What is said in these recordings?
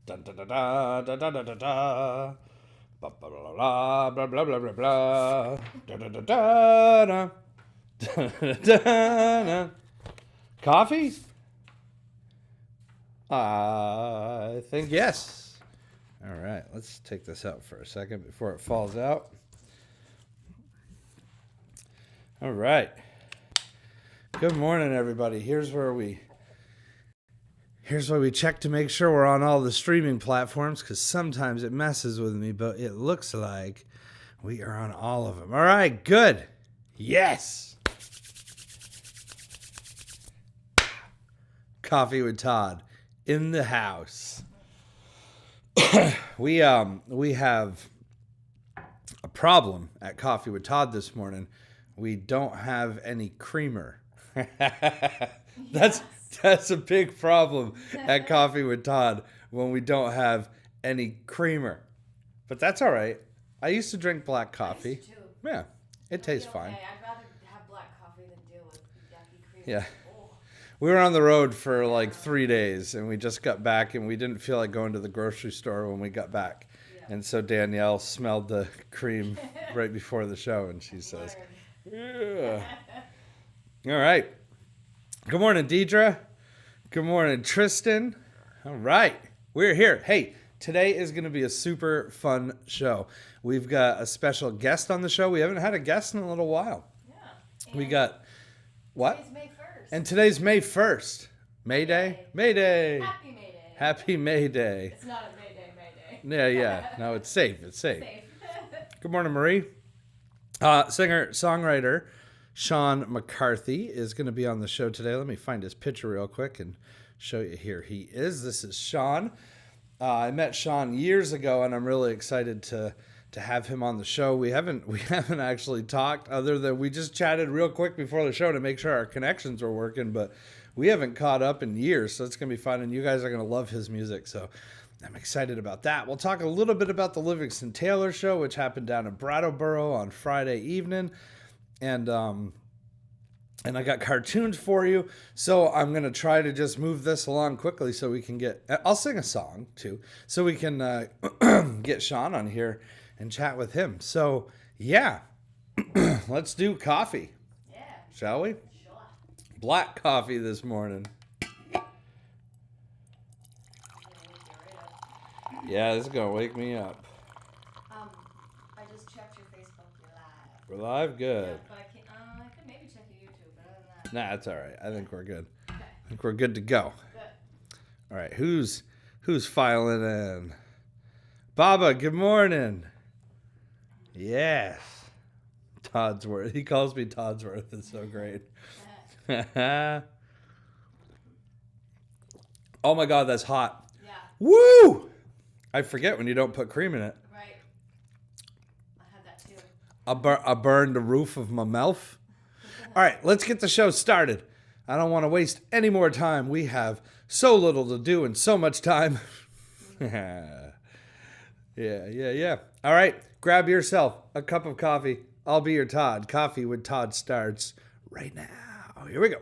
Da da da da da da da da da. Blah blah blah blah blah blah blah blah. Da da da da da. Da da da da. Coffee? I think yes. All right, let's take this out for a second before it falls out. All right. Good morning, everybody. Here's where we check to make sure we're on all the streaming platforms, because sometimes it messes with me, but it looks like we are on all of them. All right, good. Yes. Coffee with Todd in the house. We have a problem at Coffee with Todd this morning. We don't have any creamer. That's a big problem at Coffee with Todd when we don't have any creamer. But that's all right. I used to drink black coffee. Too. Yeah, it tastes fine. I'd rather have black coffee than deal with yucky creamer. Yeah. Oh. We were on the road for like 3 days, and we just got back, and we didn't feel like going to the grocery store when we got back. Yeah. And so Danielle smelled the cream right before the show, and she says, yeah. All right. Good morning, Deidre. Good morning, Tristan. All right. We're here. Hey, today is going to be a super fun show. We've got a special guest on the show. We haven't had a guest in a little while. Yeah. We got, what? Today's May 1st. And today's May 1st. May Day? May Day. Happy May Day. Happy May Day. It's not a May Day, May Day. Yeah. No, it's safe. It's safe. Safe. Good morning, Marie. Singer, songwriter Sean McCarthy is going to be on the show today. Let me find his picture real quick and show you. Here he is. This is Sean. I met Sean years ago, and I'm really excited to have him on the show. We haven't actually talked, other than we just chatted real quick before the show to make sure our connections were working, but we haven't caught up in years, so it's going to be fun, and you guys are going to love his music, so I'm excited about that. We'll talk a little bit about the Livingston Taylor show, which happened down in Brattleboro on Friday evening. And I got cartoons for you. So I'm going to try to just move this along quickly so we can I'll sing a song too, so we can get Sean on here and chat with him. So yeah, let's do coffee. Yeah. Shall we? Sure. Black coffee this morning. Yeah, this is going to wake me up. I just checked your Facebook. You're live. We're live? Good. Yeah, but I could maybe check your YouTube, but other than that. Nah, that's all right. I think we're good. Okay. I think we're good to go. Good. All right, who's filing in? Baba, good morning. Yes. Toddsworth. He calls me Toddsworth. It's so great. Oh my God, that's hot. Yeah. Woo! I forget when you don't put cream in it. Right. I had that too. I burned the roof of my mouth. All right, let's get the show started. I don't want to waste any more time. We have so little to do and so much time. Yeah. All right, grab yourself a cup of coffee. I'll be your Todd. Coffee with Todd starts right now. Here we go.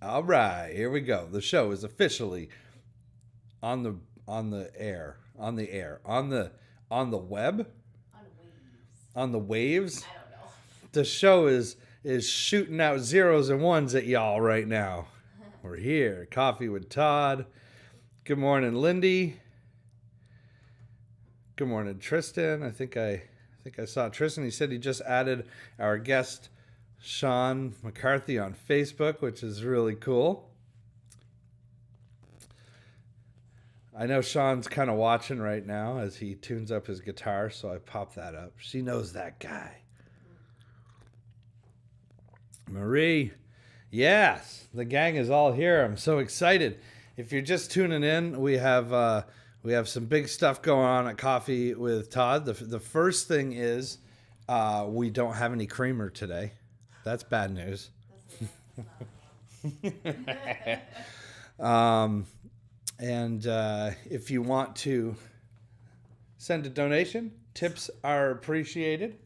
All right, here we go. The show is officially on the air, on the web, On waves. on the waves. I don't know. The show is shooting out zeros and ones at y'all right now. We're here, Coffee with Todd. Good morning, Lindy. Good morning, Tristan. I think I saw Tristan. He said he just added our guest Sean McCarthy on Facebook, which is really cool. I know Sean's kind of watching right now as he tunes up his guitar, so I popped that up. She knows that guy. Marie, yes, the gang is all here. I'm so excited. If you're just tuning in, we have some big stuff going on at Coffee with Todd. The first thing is we don't have any creamer today. That's bad news. And if you want to send a donation, tips are appreciated.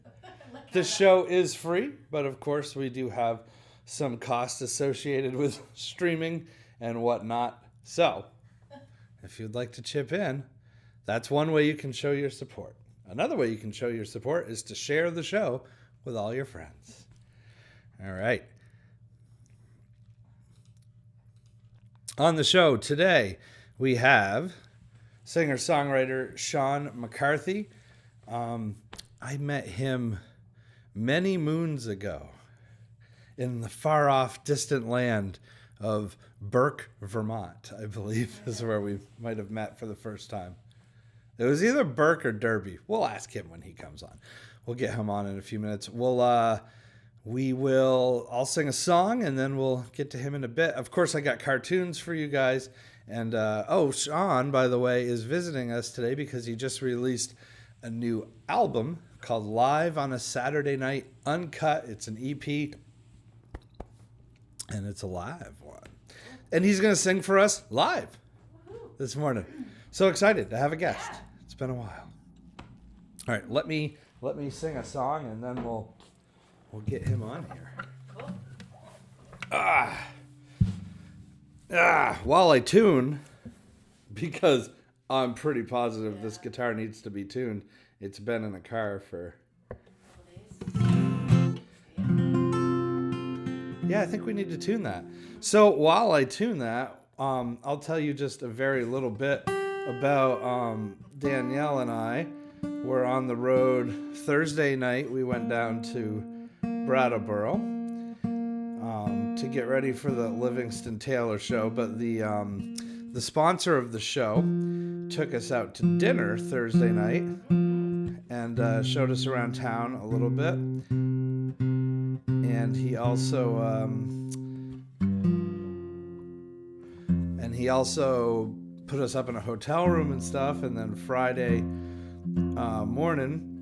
The show is free, but of course we do have some costs associated with streaming and whatnot. So if you'd like to chip in, that's one way you can show your support. Another way you can show your support is to share the show with all your friends. All right. On the show today, we have singer-songwriter Sean McCarthy. I met him many moons ago in the far-off, distant land of Burke, Vermont, I believe is where we might have met for the first time. It was either Burke or Derby. We'll ask him when he comes on. We'll get him on in a few minutes. I'll sing a song, and then we'll get to him in a bit. Of course, I got cartoons for you guys. And, Sean, by the way, is visiting us today because he just released a new album called Live on a Saturday Night Uncut. It's an EP, and it's a live one. And he's going to sing for us live this morning. So excited to have a guest. Yeah. It's been a while. All right, let me sing a song, and then we'll get him on here. Cool. While I tune, because I'm pretty positive this guitar needs to be tuned. It's been in the car for... Yeah, I think we need to tune that. So while I tune that, I'll tell you just a very little bit about Danielle and I. We're on the road Thursday night. We went down to Brattleboro to get ready for the Livingston Taylor show, but the sponsor of the show took us out to dinner Thursday night and showed us around town a little bit. And he also put us up in a hotel room and stuff. And then Friday morning,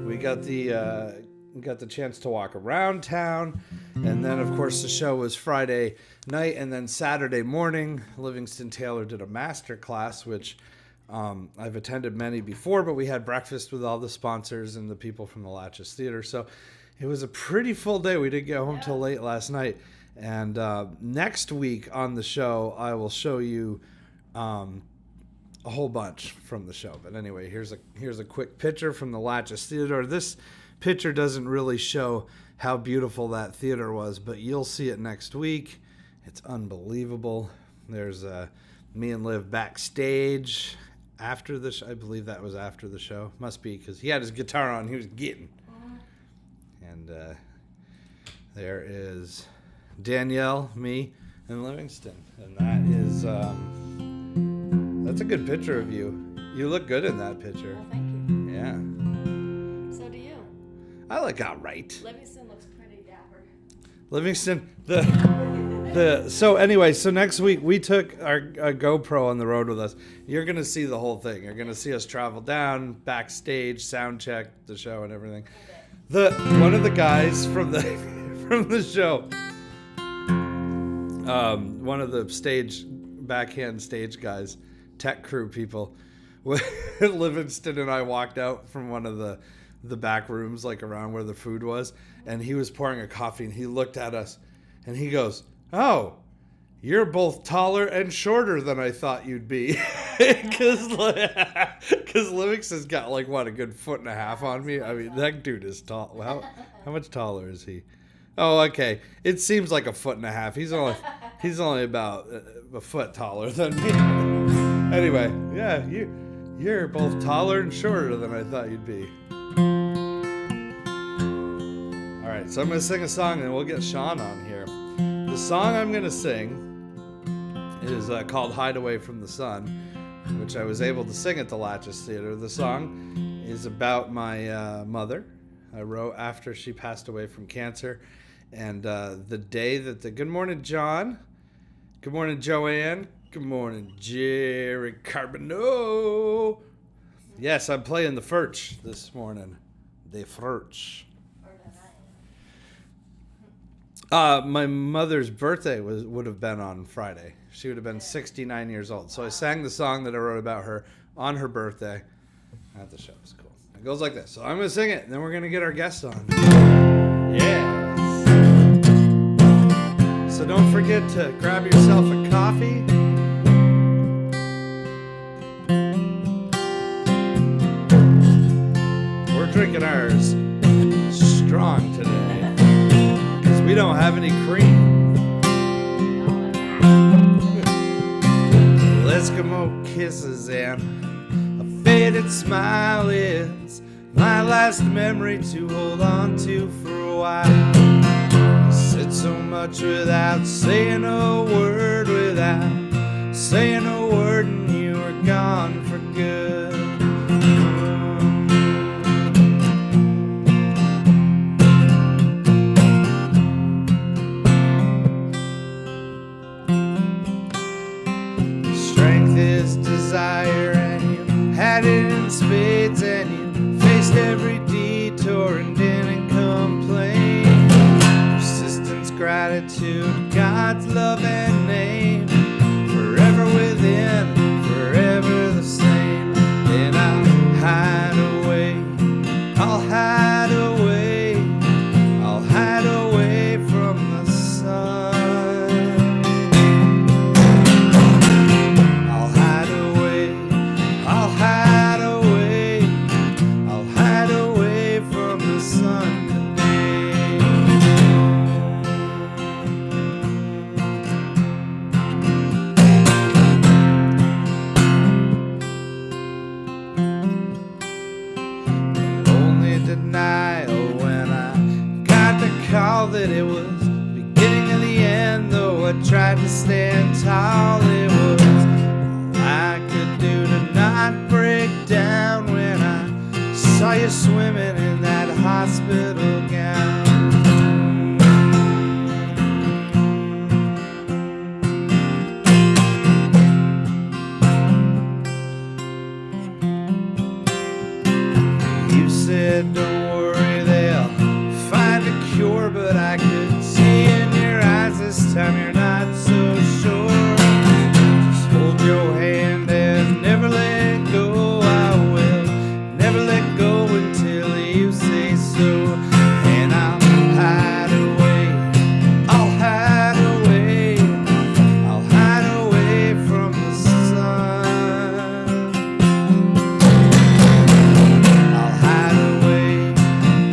we got the chance to walk around town. And then, of course, the show was Friday night. And then Saturday morning, Livingston Taylor did a master class, which I've attended many before, but we had breakfast with all the sponsors and the people from the Latches Theater. So it was a pretty full day. We didn't get home till late last night. And next week on the show, I will show you a whole bunch from the show. But anyway, here's a quick picture from the Latches Theater. This picture doesn't really show how beautiful that theater was, but you'll see it next week. It's unbelievable. There's me and Liv backstage after the I believe that was after the show. Must be, because he had his guitar on. He was getting. And there is Danielle, me, and Livingston. And that is that's a good picture of you. You look good in that picture. Well, thank you. Yeah. So do you. I look all right. Livingston looks pretty dapper. Livingston, so next week we took our GoPro on the road with us. You're gonna see the whole thing. You're gonna see us travel down, backstage, sound check the show and everything. One of the guys from the show, one of the backhand stage guys, tech crew people, Livingston and I walked out from one of the the back rooms, like around where the food was. And he was pouring a coffee, and he looked at us, and he goes, "Oh, you're both taller and shorter than I thought you'd be." Because Limix has got like, what, a good 1.5 feet on me? I mean, that dude is tall. How much taller is he? Oh, okay. It seems like 1.5 feet. He's only about a foot taller than me. Anyway, yeah, you're both taller and shorter than I thought you'd be. All right, so I'm going to sing a song, and we'll get Sean on here. The song I'm going to sing is called Hideaway from the Sun, which I was able to sing at the Latches Theater. The song is about my mother. I wrote after she passed away from cancer. And the day that good morning, John. Good morning, Joanne. Good morning, Jerry Carbonneau. Yes, I'm playing the Furch this morning. The Furch. My mother's birthday would have been on Friday. She would have been 69 years old. So I sang the song that I wrote about her on her birthday at the show. It's cool. It goes like this. So I'm going to sing it, and then we're going to get our guest on. Yes. So don't forget to grab yourself a coffee. We're drinking ours strong today, because we don't have any cream. Eskimo kisses and a faded smile is my last memory to hold on to for a while. I said so much without saying a word, and you were gone for good. Strength is desire, and you had it in spades, and you faced every detour and didn't complain. Persistence, gratitude, God's love and name, forever within, forever the same. Then I'll hide away, I'll hide away, I'll hide away from the sun. I'll hide away, I'll hide away, I'll hide away from the sun today. Only denial when I got the call that it was beginning of the end. Though I tried to stand tall, it was all I could do to not break down when I saw you swimming in that hospital gown. You said, don't worry, they'll find a cure, but I could see in your eyes this time you're not so sure. Just hold your hand and never let go. I will never let go until you say so. And I'll hide away, I'll hide away, I'll hide away from the sun. I'll hide away,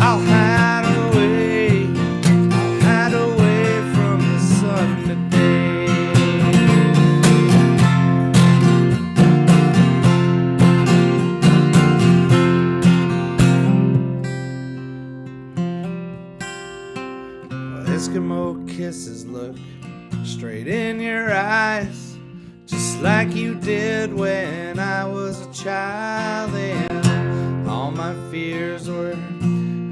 I'll hide away, I'll hide away from the sun today. Eskimo kisses look straight in your eyes, just like you did when I was a child. And all my fears were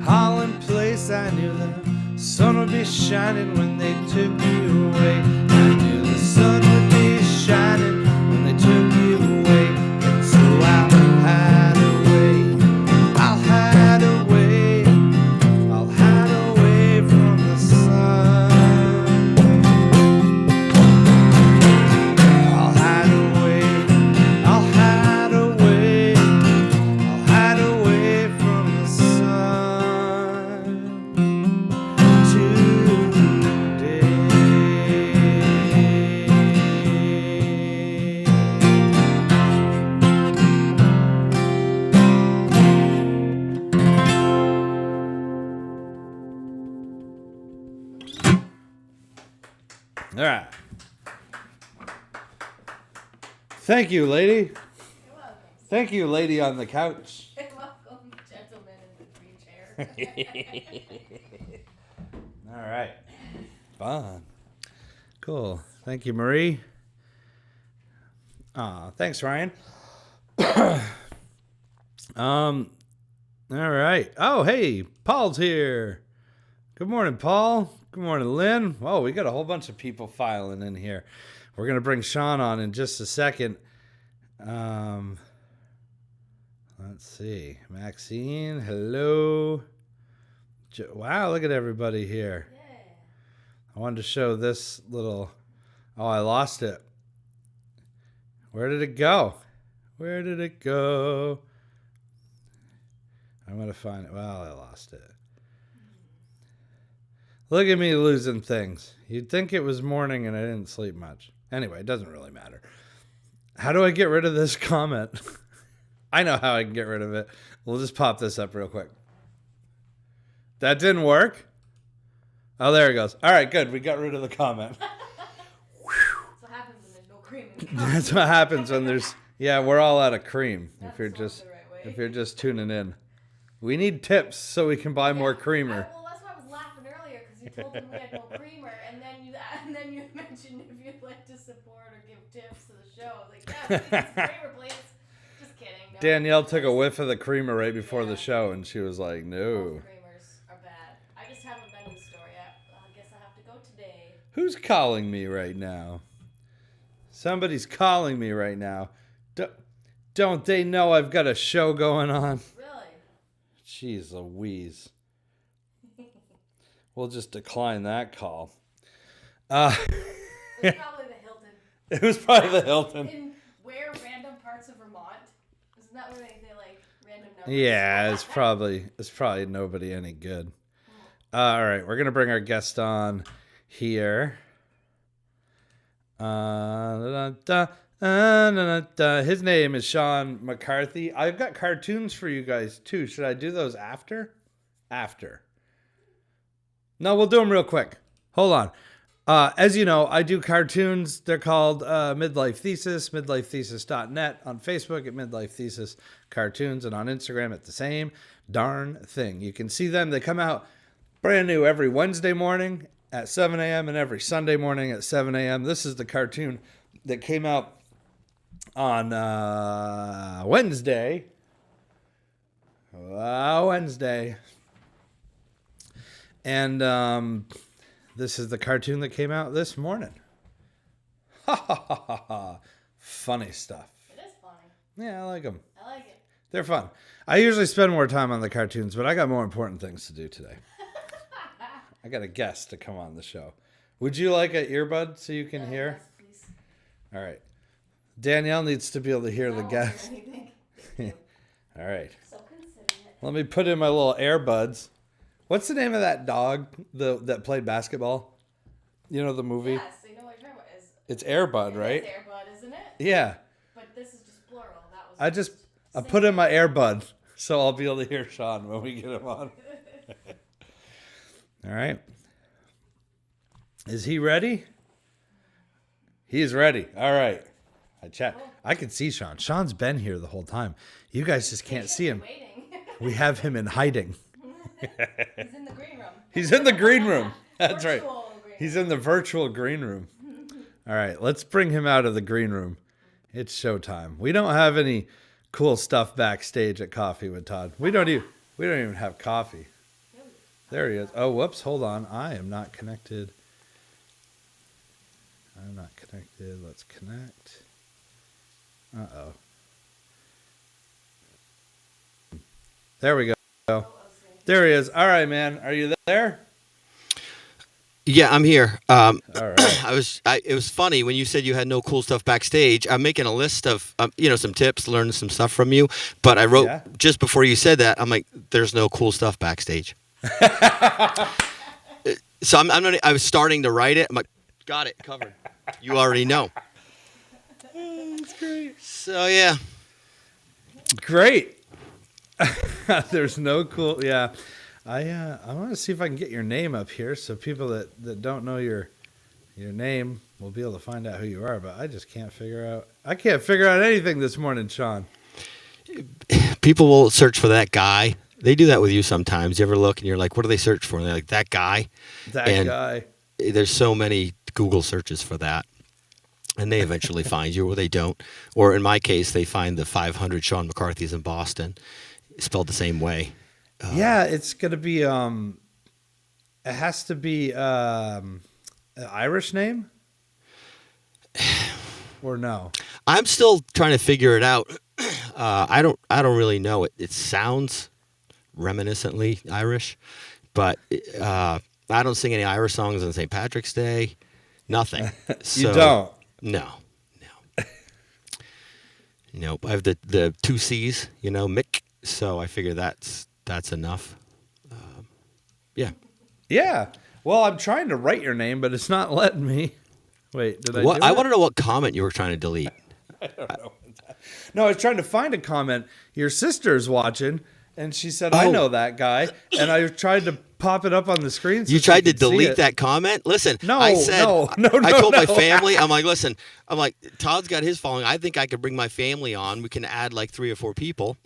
all in place. I knew the sun would be shining when they took you away. I knew the sun would be shining when they took you away. And so I'll hide away, I'll hide away, I'll hide away from the sun. I'll hide away, I'll hide away, I'll hide away from the sun. All right. Thank you, lady. You're welcome. Thank you, lady on the couch. You're welcome, gentleman in the green chair. All right. Fun. Cool. Thank you, Marie. Thanks, Ryan. All right. Oh, hey, Paul's here. Good morning, Paul. Good morning, Lynn. Whoa, we got a whole bunch of people filing in here. We're going to bring Sean on in just a second. Let's see. Maxine, hello. Wow, look at everybody here. Yeah. I wanted to show this little... Oh, I lost it. Where did it go? Where did it go? I'm going to find it. Well, I lost it. Look at me losing things. You'd think it was morning and I didn't sleep much. Anyway, it doesn't really matter. How do I get rid of this comment? I know how I can get rid of it. We'll just pop this up real quick. That didn't work? Oh, there it goes. All right, good. We got rid of the comment. That's what happens when there's no cream in coffee. That's what happens when there's... Yeah, we're all out of cream. That's If you're not just the right way. if you're just tuning in. We need tips so we can buy more creamer. Well, that's why I was laughing earlier, because you told them we had no creamer, and then you mentioned if you'd like to support or give tips to the show. I was like, yeah, please, creamer, please. Just kidding. No. Danielle took a whiff of the creamer right before the show, and she was like, no. All creamers are bad. I just haven't been to the store yet. I guess I have to go today. Who's calling me right now? Somebody's calling me right now. Don't they know I've got a show going on? Really? Jeez Louise. We'll just decline that call. It's probably the Hilton. It was probably the Hilton. In where random parts of Vermont? Isn't that where they like random numbers? Yeah, it's probably nobody any good. All right, we're gonna bring our guest on here. His name is Sean McCarthy. I've got cartoons for you guys too. Should I do those after? After. No, we'll do them real quick. Hold on. As you know, I do cartoons. They're called Midlife Thesis, midlifethesis.net, on Facebook at Midlife Thesis Cartoons, and on Instagram at the same darn thing. You can see them. They come out brand new every Wednesday morning at 7 a.m. and every Sunday morning at 7 a.m. This is the cartoon that came out on Wednesday. And this is the cartoon that came out this morning. Ha ha ha ha ha. Funny stuff. It is funny. Yeah, I like them. I like it. They're fun. I usually spend more time on the cartoons, but I got more important things to do today. I got a guest to come on the show. Would you like an earbud so you can hear? Yes, please. All right. Danielle needs to be able to hear the I guest. won't hear anything. All right. So considerate. Let me put in my little earbuds. What's the name of that dog that played basketball? You know the movie? Yes, I know what you're talking about. It's Airbud, right? It's Airbud, isn't it? Yeah. But this is just plural. That was. I put in my earbud so I'll be able to hear Sean when we get him on. All right. Is he ready? He's ready. All right. I can see Sean. Sean's been here the whole time. You guys just can't see him. Waiting. We have him in hiding. He's in the green room. He's in the green room. That's right. Virtual green He's in the virtual green room. All right, let's bring him out of the green room. It's showtime. We don't have any cool stuff backstage at Coffee with Todd. We don't even have coffee. There he is. Oh, whoops, hold on. I am not connected. Let's connect. Uh-oh. There we go. There he is. All right, man. Are you there? Yeah, I'm here. All right. It was funny when you said you had no cool stuff backstage. I'm making a list of, some tips, learning some stuff from you. But I wrote just before you said that, I'm like, there's no cool stuff backstage. So I was starting to write it. I'm like, got it covered. You already know. That's great. So yeah. Great. There's no cool. Yeah. I want to see if I can get your name up here so people that don't know your your name. We'll be able to find out who you are, but I just can't figure out. I can't figure out anything this morning, Sean. People will search for that guy. They do that with you sometimes. You ever look and you're like, what do they search for? And they're like, that guy. That guy. There's so many Google searches for that. And they eventually find you, or they don't. Or in my case, they find the 500 Sean McCarthys in Boston, spelled the same way. Yeah, it's going to be, it has to be an Irish name? Or no? I'm still trying to figure it out. I don't really know. It sounds reminiscently Irish, but I don't sing any Irish songs on St. Patrick's Day. Nothing. You don't? No. Nope. I have the two C's, Mick. So I figure that's enough. Yeah. Yeah. Well, I'm trying to write your name, but it's not letting me. Wait, did I do it? I want to know what comment you were trying to delete. I don't know. No, I was trying to find a comment. Your sister's watching, and she said, I know that guy. And I tried to pop it up on the screen. So you tried to delete that comment? Listen, no, I said, no, I told my family, I'm like, listen, Todd's got his following. I think I could bring my family on. We can add like 3 or 4 people.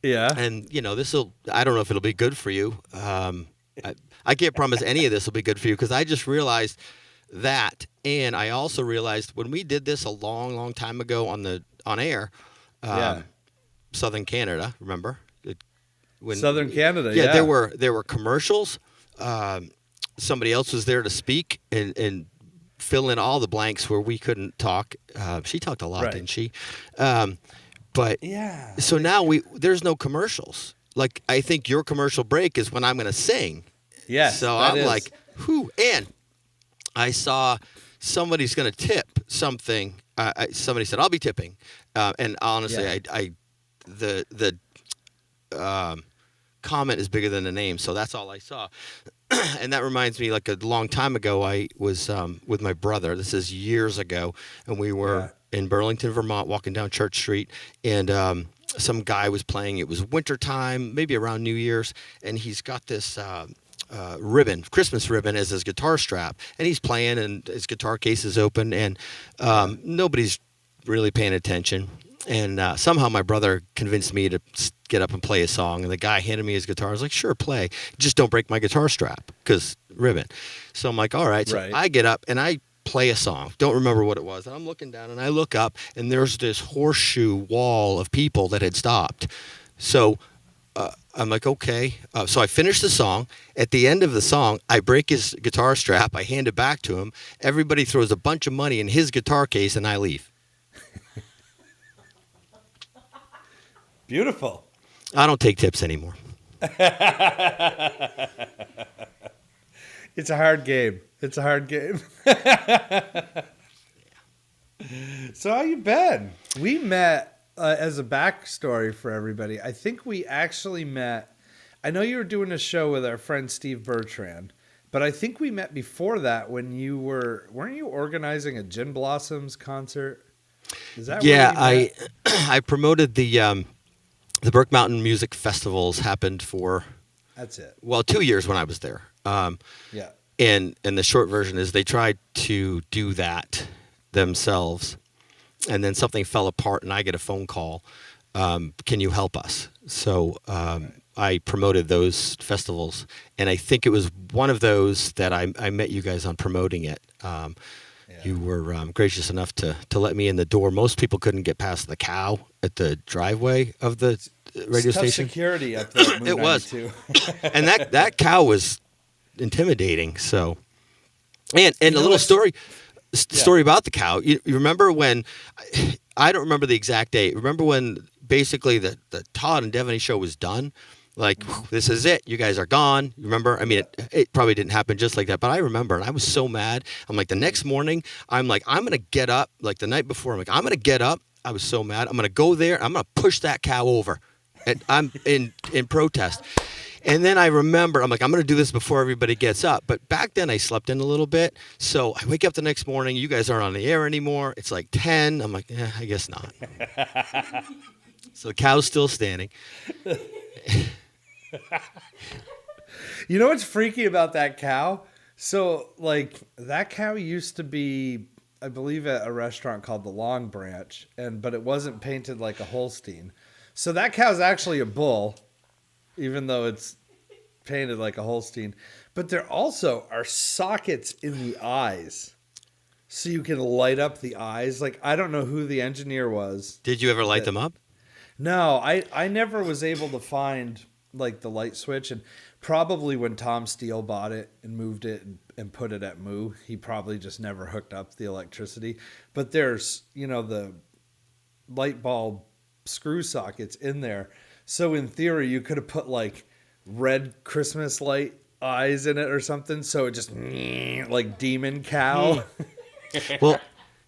Yeah. And, I don't know if it'll be good for you. I can't promise any of this will be good for you because I just realized that. And I also realized when we did this a long, long time ago on air, Southern Canada, remember? Southern Canada, yeah. There were commercials. Somebody else was there to speak and fill in all the blanks where we couldn't talk. She talked a lot, didn't she? But yeah. So now there's no commercials. Like I think your commercial break is when I'm going to sing. Yes. So I'm like, whew. And I saw somebody's going to tip something. Somebody said I'll be tipping, and honestly, the comment is bigger than the name, so that's all I saw. And that reminds me, like a long time ago, I was with my brother. This is years ago, and we were in Burlington, Vermont, walking down Church Street, and some guy was playing. It was wintertime, maybe around New Year's, and he's got this Christmas ribbon as his guitar strap, and he's playing, and his guitar case is open, and nobody's really paying attention. And somehow my brother convinced me to get up and play a song, and the guy handed me his guitar. I was like, sure, play. Just don't break my guitar strap, because ribbon. So I'm like, all right. So I get up, and I play a song. Don't remember what it was. And I'm looking down, and I look up, and there's this horseshoe wall of people that had stopped. So I'm like, okay. So I finish the song. At the end of the song, I break his guitar strap. I hand it back to him. Everybody throws a bunch of money in his guitar case, and I leave. Beautiful. I don't take tips anymore. It's a hard game. So how you been? We met as a backstory for everybody. I think we actually met. I know you were doing a show with our friend Steve Bertrand, but I think we met before that when weren't you organizing a Gin Blossoms concert? Is that I promoted the Burke Mountain Music Festivals happened for that's it. Well, 2 years when I was there. Yeah. And the short version is they tried to do that themselves, and then something fell apart, and I get a phone call. Can you help us? So I promoted those festivals, and I think it was one of those that I met you guys on promoting it. You were gracious enough to let me in the door. Most people couldn't get past the cow at the driveway of the radio station. Security up there. At Moon It was, 92. and that cow was intimidating. So, and a little story about the cow. You remember when? I don't remember the exact date. Remember when basically the Todd and Devaney show was done? Like, this is it. You guys are gone. You remember? I mean, it probably didn't happen just like that, but I remember, and I was so mad. I'm like, the next morning, I'm like, I'm going to get up. Like, the night before, I'm like, I'm going to get up. I was so mad. I'm going to go there. I'm going to push that cow over. And I'm in protest. And then I remember, I'm like, I'm going to do this before everybody gets up. But back then, I slept in a little bit. So I wake up the next morning. You guys aren't on the air anymore. It's like 10. I'm like, I guess not. So the cow's still standing. You know what's freaky about that cow? So, like, that cow used to be, I believe, at a restaurant called the Long Branch, but it wasn't painted like a Holstein. So that cow's actually a bull, even though it's painted like a Holstein. But there also are sockets in the eyes, so you can light up the eyes. Like, I don't know who the engineer was. Did you ever light them up? No, I never was able to find like the light switch, and probably when Tom Steele bought it and moved it and put it at Moo, he probably just never hooked up the electricity. But there's, the light bulb screw sockets in there. So in theory, you could have put like red Christmas light eyes in it or something. So it just like demon cow. Well,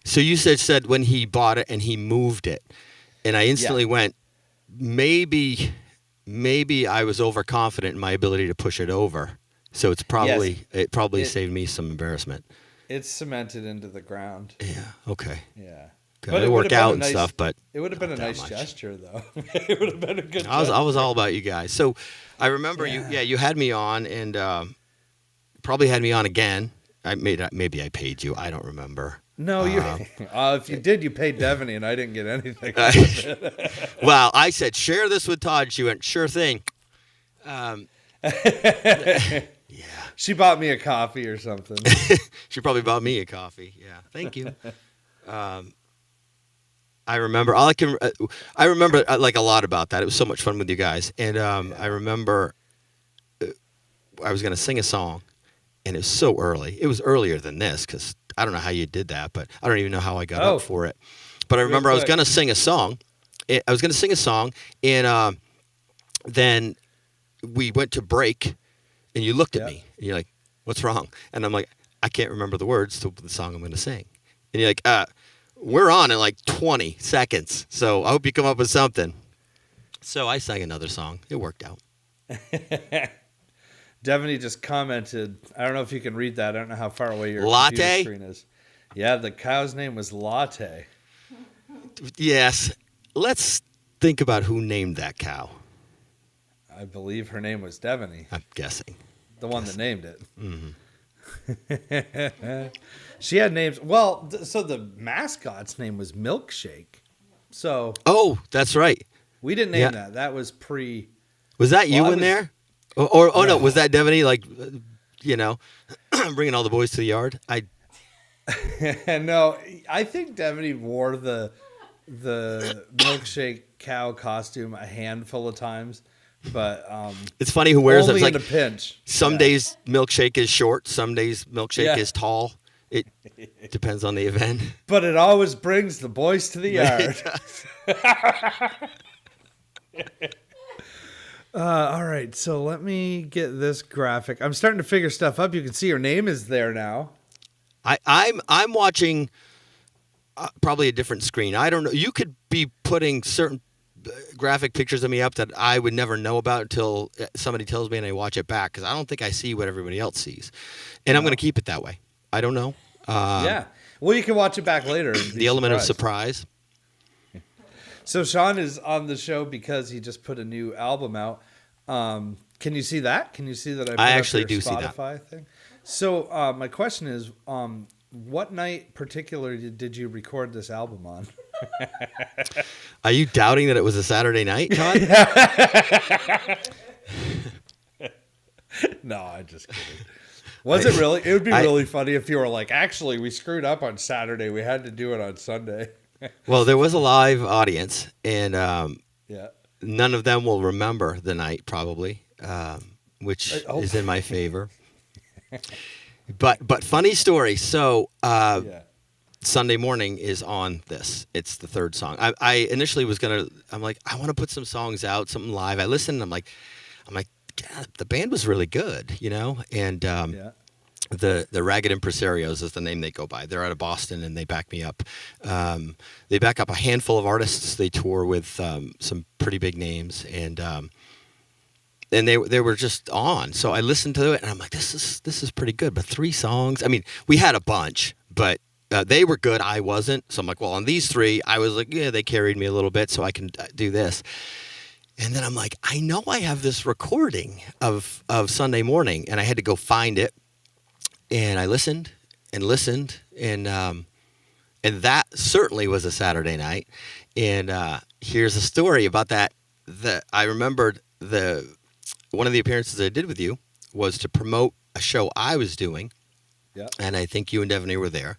so you said when he bought it and he moved it, and I instantly went, maybe I was overconfident in my ability to push it over. So it probably saved me some embarrassment. It's cemented into the ground. Yeah. Okay. Yeah. Got to work out and stuff, but it would have been a nice gesture, though. It would have been a good. I was all about you guys. So I remember you had me on, and probably had me on again. Maybe I paid you. I don't remember. No, if you did, you paid Devaney, and I didn't get anything. Well, I said share this with Todd. She went, sure thing. Yeah. She bought me a coffee or something. She probably bought me a coffee. Yeah, thank you. I remember like a lot about that. It was so much fun with you guys, and I remember I was going to sing a song, and it was so early. It was earlier than this because I don't know how you did that, but I don't even know how I got up for it. But I remember I was going to sing a song. And then we went to break, and you looked at me, and you're like, "What's wrong?" And I'm like, "I can't remember the words to the song I'm going to sing." And you're like, "We're on in like 20 seconds, so I hope you come up with something." So I sang another song. It worked out. Devaney just commented, I don't know if you can read that. I don't know how far away your Latte? computer screen is. Yeah, the cow's name was Latte. Yes. Let's think about who named that cow. I believe her name was Devaney. I'm guessing. The one that named it. Mm-hmm. She had names. Well, so the mascot's name was Milkshake. So. Oh, that's right. We didn't name that. That was pre. Was that you in there? Or no, was that Devaney, like, bringing all the boys to the yard? No, I think Devaney wore the Milkshake cow costume a handful of times, but it's funny who wears it. Only It's in like a pinch. Some days Milkshake is short, some days Milkshake is tall. It depends on the event. But it always brings the boys to the yard. All right, so let me get this graphic. I'm starting to figure stuff up. You can see her name is there now. I'm watching probably a different screen. I don't know. You could be putting certain graphic pictures of me up that I would never know about until somebody tells me and I watch it back, because I don't think I see what everybody else sees. And I'm going to keep it that way. I don't know. Yeah. Well, you can watch it back later. The element of surprise. So Sean is on the show because he just put a new album out. Can you see that? Can you see that? I actually do see Spotify that. thing. So my question is, what night particularly did you record this album on? Are you doubting that it was a Saturday night, Todd? No, I'm just kidding. Was it really? It would be really funny if you were like, actually, we screwed up on Saturday. We had to do it on Sunday. Well, there was a live audience, and none of them will remember the night, probably, which is in my favor. But funny story. So Sunday morning is on this. It's the third song. I initially was I'm like, I want to put some songs out, something live. I listened, and I'm like, God, the band was really good, and the Ragged Impresarios is the name they go by. They're out of Boston, and they back me up. They back up a handful of artists. They tour with some pretty big names, and they were just on. So I listened to it, and I'm like, this is pretty good. But 3 songs. I mean, we had a bunch, but they were good. I wasn't. So I'm like, well, on these 3, I was like, yeah, they carried me a little bit, so I can do this. And then I'm like, I know I have this recording of Sunday morning, and I had to go find it. and I listened and listened, and that certainly was a Saturday night. And here's a story about that. I remembered one of the appearances I did with you was to promote a show I was doing, Yeah. and I think you and Devaney were there,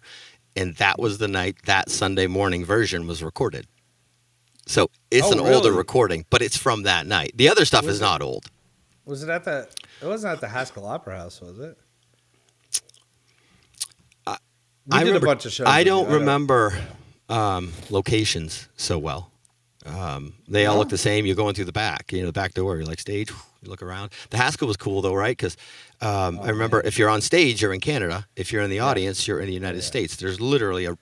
and that was the night that Sunday morning version was recorded. So it's an older recording, but it's from that night. The other stuff is not old. Was it at the? It wasn't at the Haskell Opera House, was it? We did remember, a bunch of shows. I don't remember locations so well. They all look the same. You're going through the back, the back door. You're like stage. You look around. The Haskell was cool though, right? Because I remember if you're on stage, you're in Canada. If you're in the audience, you're in the United States. There's literally a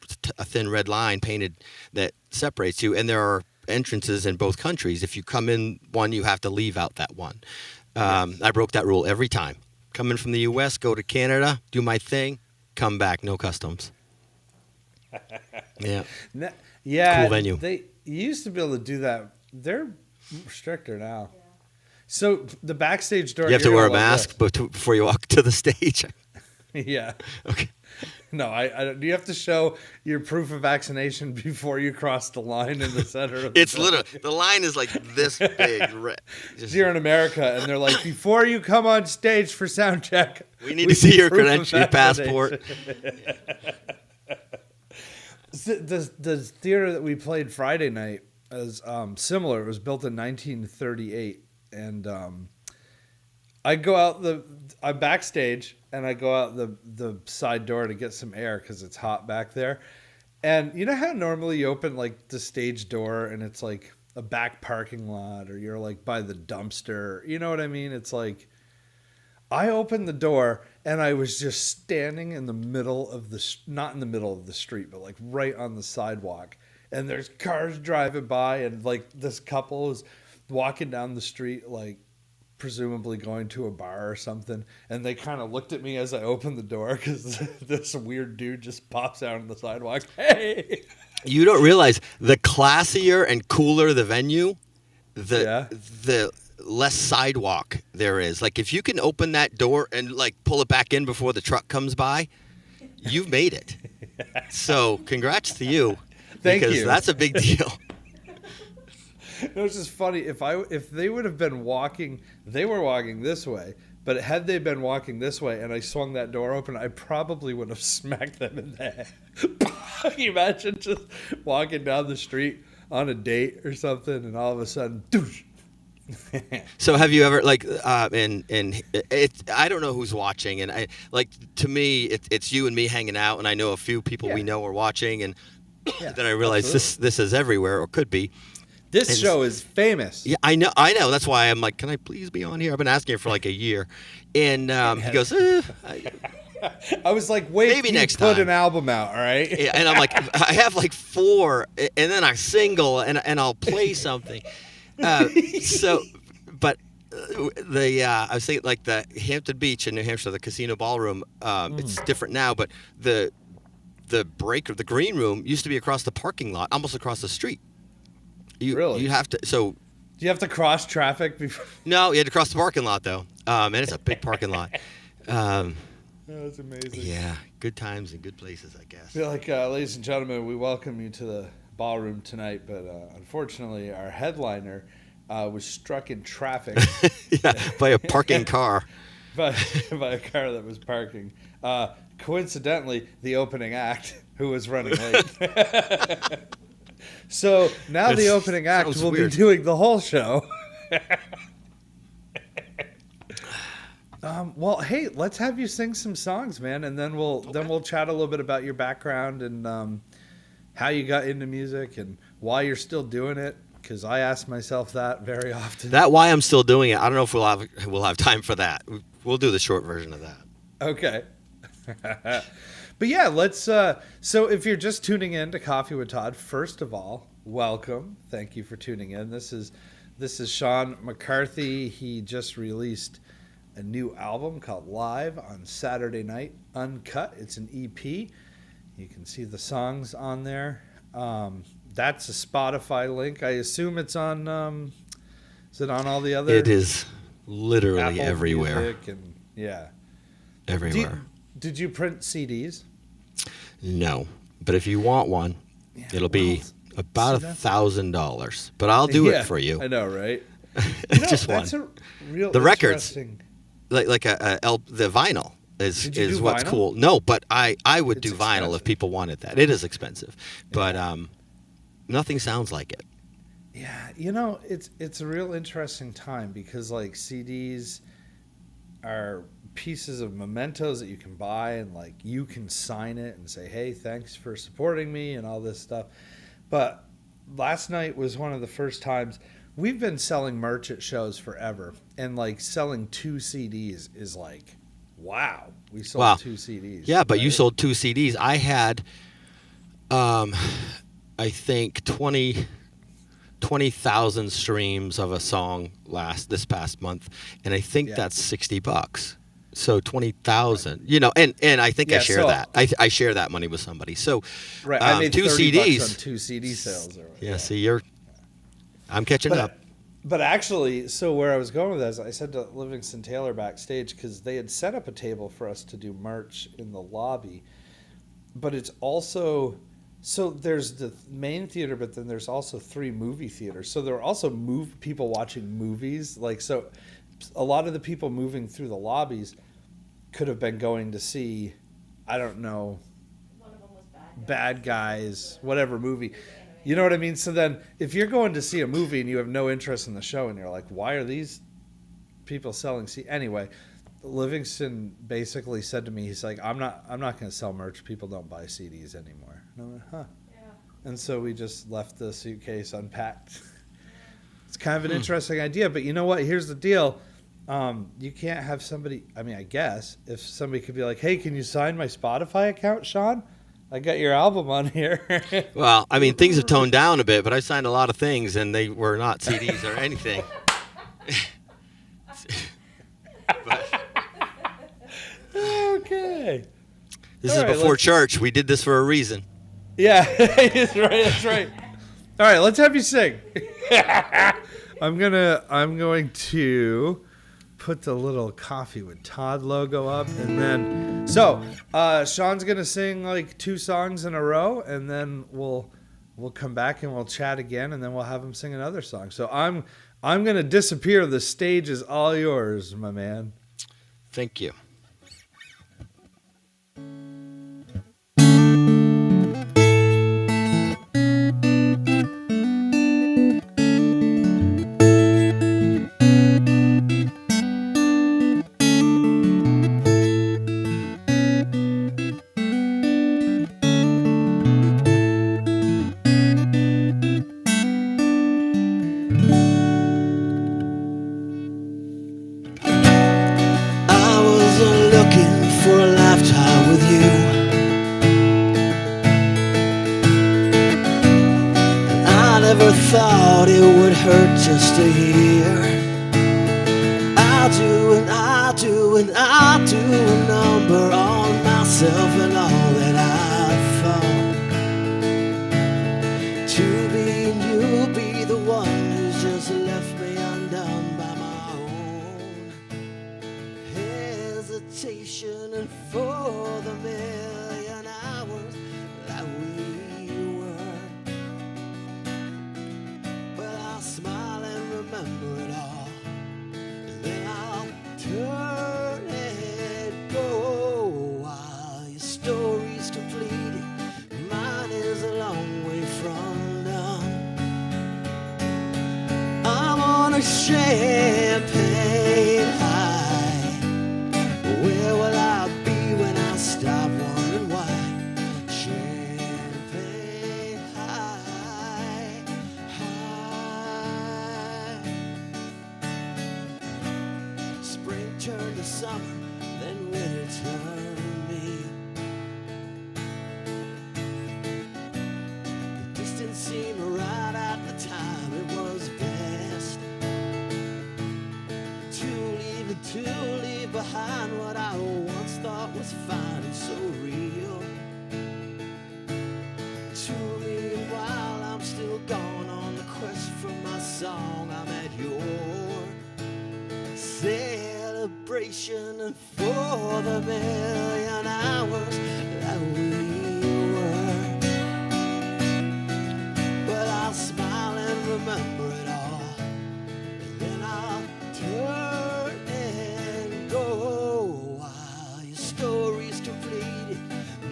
thin red line painted that separates you, and there are entrances in both countries. If you come in one, you have to leave out that one. I broke that rule every time. Come in from the U.S., go to Canada, do my thing, come back, no customs. Yeah. Yeah. Cool venue. They used to be able to do that. They're stricter now. Yeah. So the backstage door. You have to wear a mask before you walk to the stage. Yeah. Okay. No, I do. You have to show your proof of vaccination before you cross the line in the center of It's literally, the line is like this big. You're in America, and they're like, before you come on stage for sound check, we need to see your credential, your passport. The theater that we played Friday night is similar. It was built in 1938, and I'm backstage, and I go out the side door to get some air because it's hot back there. And you know how normally you open like the stage door and it's like a back parking lot, or you're like by the dumpster. You know what I mean? It's like I opened the door and I was just standing in the middle of not in the middle of the street, but like right on the sidewalk. And there's cars driving by, and like this couple is walking down the street, like presumably going to a bar or something, and they kind of looked at me as I opened the door because this weird dude just pops out on the sidewalk. Hey, you don't realize the classier and cooler the venue, the less sidewalk there is. Like if you can open that door and like pull it back in before the truck comes by, you've made it. So congrats to you. Thank you. Because that's a big deal. It was just funny. If they would have been walking, they were walking this way, but had they been walking this way and I swung that door open, I probably would have smacked them in the head. Can you imagine just walking down the street on a date or something, and all of a sudden, doosh. So have you ever and I don't know who's watching, and to me it's you and me hanging out, and I know a few people we know are watching, and then I realize this is everywhere, or could be. This show is famous. Yeah, I know. That's why I'm like, can I please be on here? I've been asking for like a year, and he goes, I was like, wait, maybe next put time. An album out, all right? Yeah, and I'm like, I have like 4, and then a single, and I'll play something. I was thinking like the Hampton Beach in New Hampshire, the Casino Ballroom. It's different now, but the the green room used to be across the parking lot, almost across the street. Really? You have to. So. Do you have to cross traffic before? No, you had to cross the parking lot though, and it's a big parking lot. That's amazing. Yeah, good times and good places, I guess. I feel like, ladies and gentlemen, we welcome you to the ballroom tonight, but unfortunately, our headliner was struck in traffic. Yeah, by a parking car. by a car that was parking. Coincidentally, the opening act, who was running late. So now the opening act will be doing the whole show. Well, hey, let's have you sing some songs, man, and then we'll chat a little bit about your background and how you got into music and why you're still doing it. Because I ask myself that very often. That why I'm still doing it. I don't know if we'll have time for that. We'll do the short version of that. Okay. But yeah, let's. So if you're just tuning in to Coffee with Todd, first of all, welcome. Thank you for tuning in. This is Sean McCarthy. He just released a new album called Live on Saturday Night Uncut. It's an EP. You can see the songs on there. That's a Spotify link. I assume it's on. Is it on all the other? It is literally Apple everywhere. Music and yeah. Everywhere. Did you print CDs? No, but if you want one, it'll be about see, that's- $1,000. But I'll do it for you. I know, right? Just one. That's a real The records, interesting- like the vinyl is Did you do what's vinyl? cool. No, but I would It's do vinyl expensive. if people wanted that. It is expensive, but nothing sounds like it. Yeah, it's a real interesting time because like CDs are pieces of mementos that you can buy and like you can sign it and say, hey, thanks for supporting me and all this stuff. But last night was one of the first times we've been selling merch at shows forever, and like selling 2 CDs is like, wow, we sold 2 CDs. Yeah, but you right? sold 2 CDs. I had, I think 20,000 streams of a song this past month, and I think that's $60. So 20,000, and I think I share that. I share that money with somebody. So right, I made 2 $30 CDs on 2 CD sales. See, I'm catching up. But actually, so where I was going with that is I said to Livingston Taylor backstage, because they had set up a table for us to do merch in the lobby, but it's also, so there's the main theater, but then there's also 3 movie theaters. So there are also people watching movies. Like, so a lot of the people moving through the lobbies could have been going to see, I don't know, One of them was Bad Guys, whatever movie. You know what I mean? So then if you're going to see a movie and you have no interest in the show and you're like, why are these people selling Anyway, Livingston basically said to me, he's like, I'm not going to sell merch. People don't buy CDs anymore. And I went, huh. Yeah. And so we just left the suitcase unpacked. It's kind of an interesting idea, but you know what? Here's the deal. You can't have somebody, I mean, I guess if somebody could be like, hey, can you sign my Spotify account, Sean? I got your album on here. Well, I mean, things have toned down a bit, but I signed a lot of things, and they were not CDs or anything. Okay. This All is right, before let's- church. We did this for a reason. Yeah, that's right. That's right. All right, let's have you sing. I'm going to put the little Coffee with Todd logo up, and then Sean's gonna sing like 2 songs in a row, and then we'll come back and we'll chat again, and then we'll have him sing another song. So I'm gonna disappear. The stage is all yours, my man. Thank you. Thought it would hurt just to hear I'll do and I'll do and I'll do a number on myself and all that I've thought. To be and you'll be the one who's just left me undone by my own hesitation, and for the million hours that we smile and remember it all, and then I'll turn and go while your story's completed. Mine is a long way from done. I'm on a champagne high. Where will I be when I stop wondering why? Champagne high. Spring turned to summer, then winter turned me. The distance seemed right at the time it was best to leave behind what I once thought was fine and so real. To me, while I'm still gone on the quest for my song, I'm at your celebration. celebration and for the million hours that we were. But I'll smile and remember it all, and then I'll turn and go. While your story's completed,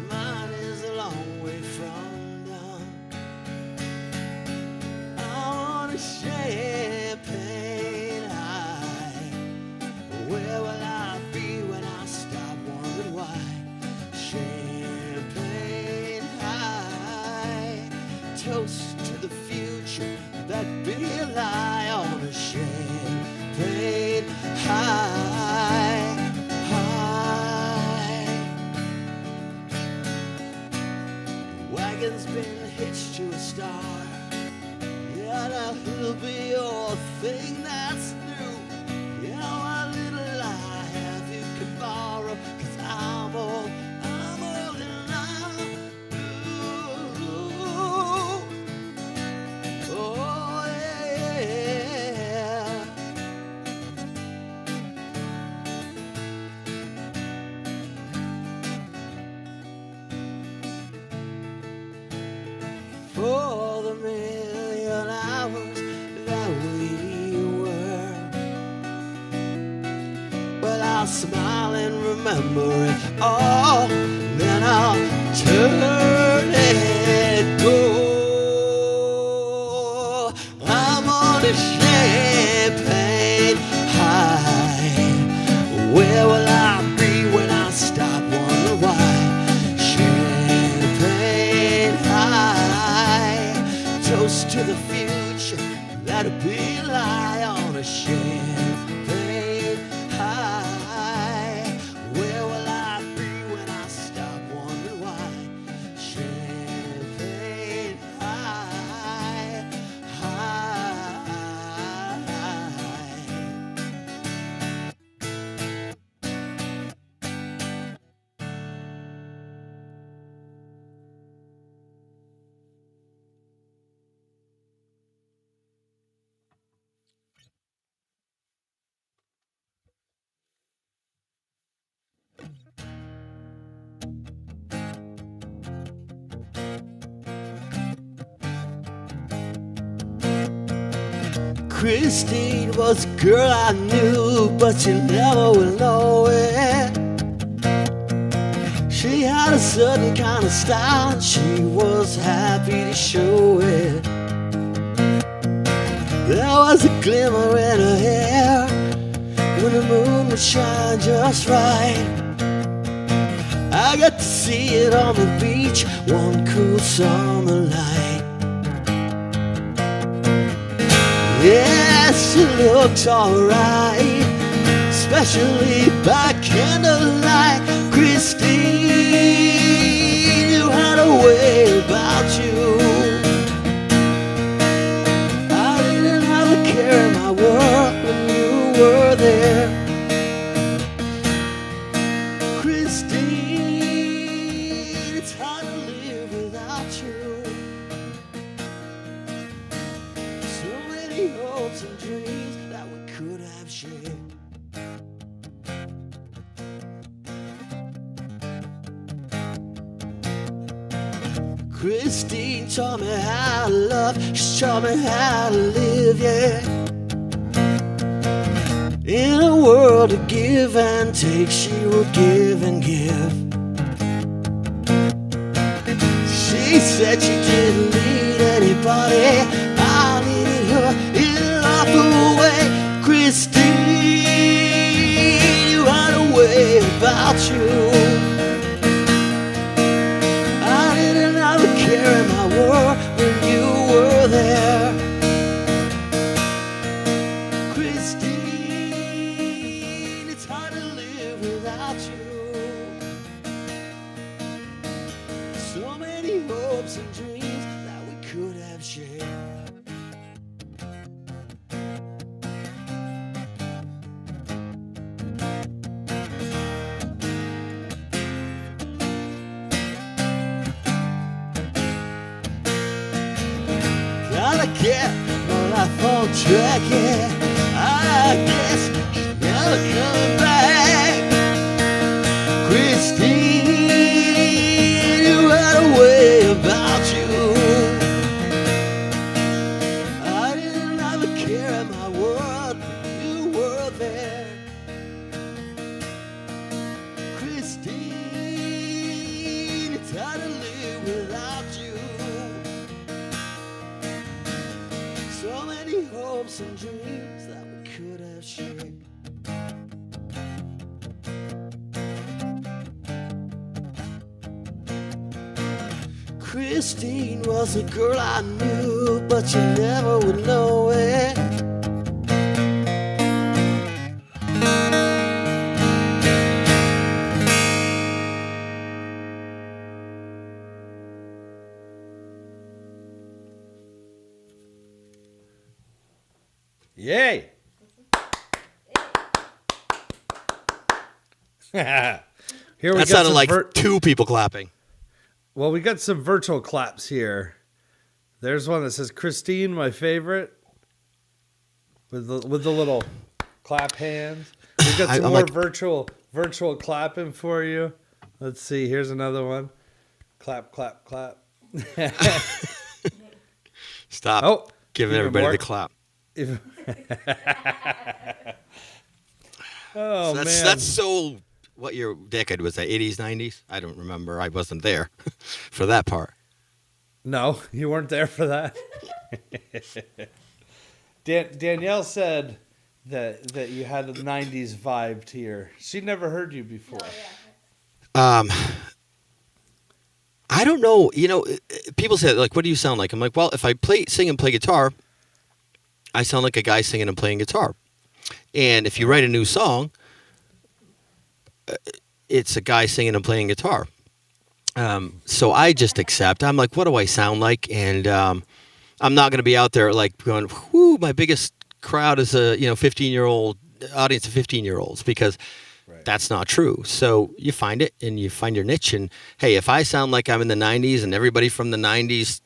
mine is a long way from done. I want a champagne high. Where will I be when I stop wondering why? Champagne high. Toast to the future that be a lie on a champagne high. Wagon's been hitched to a star. Yeah, now who'll be your thing that's new? Yeah, what little I have you can borrow, 'cause I'm all in love. Ooh. Oh, yeah. For the million hours that we were. But I'll smile and remember it all, then I'll turn and go. I'm on a champagne high. Where will I be when I stop wondering why? Champagne high. Toast to the future, that'll be a lie on a champagne high. Where will I be when I stop wondering why? Champagne high, high. Christine was a girl I knew, but you never will know it. She had a certain kind of style, and she was happy to show it. There was a glimmer in her hair when the moon would shine just right. I got to see it on the beach one cool summer night. Yeah, she looks alright, especially by candlelight. Christine, you had a way about you. I didn't have a care in my world when you were there. Christine, it's hard to live without you. So many hopes and dreams that we could have shared. Christine taught me how to love, she taught me how to live, yeah. In a world of give and take, she would give and give. She said she didn't need anybody, I needed her in love away. Christine, you had a way about you. I didn't have a care in my world when you were there. Christine, it's hard to live without you. So many hopes and dreams that we could have shared. Gotta get my life on track, yeah. I guess she's never coming back. you're there. Christine, it's hard to live without you. So many hopes and dreams that we could have shared. Christine was a girl I knew, but you never would know it. Yay! Here we That got sounded some like two people clapping. well, we got some virtual claps here. There's one that says Christine, my favorite, with the little clap hands. We got some I'm more like- virtual clapping for you. Let's see. Here's another one. Clap, clap, clap. Stop Oh, giving even everybody more. the clap. Oh So man, that's so. What year decade was that? 80s, 90s? I don't remember. I wasn't there for that part. no, you weren't there for that. Danielle said that you had a '90s vibe to your. She'd never heard you before. Oh, yeah. I don't know. You know, people say like, "What do you sound like?" I'm like, "Well, if I sing and play guitar, I sound like a guy singing and playing guitar. And if you write a new song, it's a guy singing and playing guitar. So I just accept. I'm like, what do I sound like? And I'm not going to be out there like going, whoo, my biggest crowd is a 15-year-old audience of 15-year-olds because that's not true. So you find it and you find your niche. And hey, if I sound like I'm in the 90s and everybody from the 90s,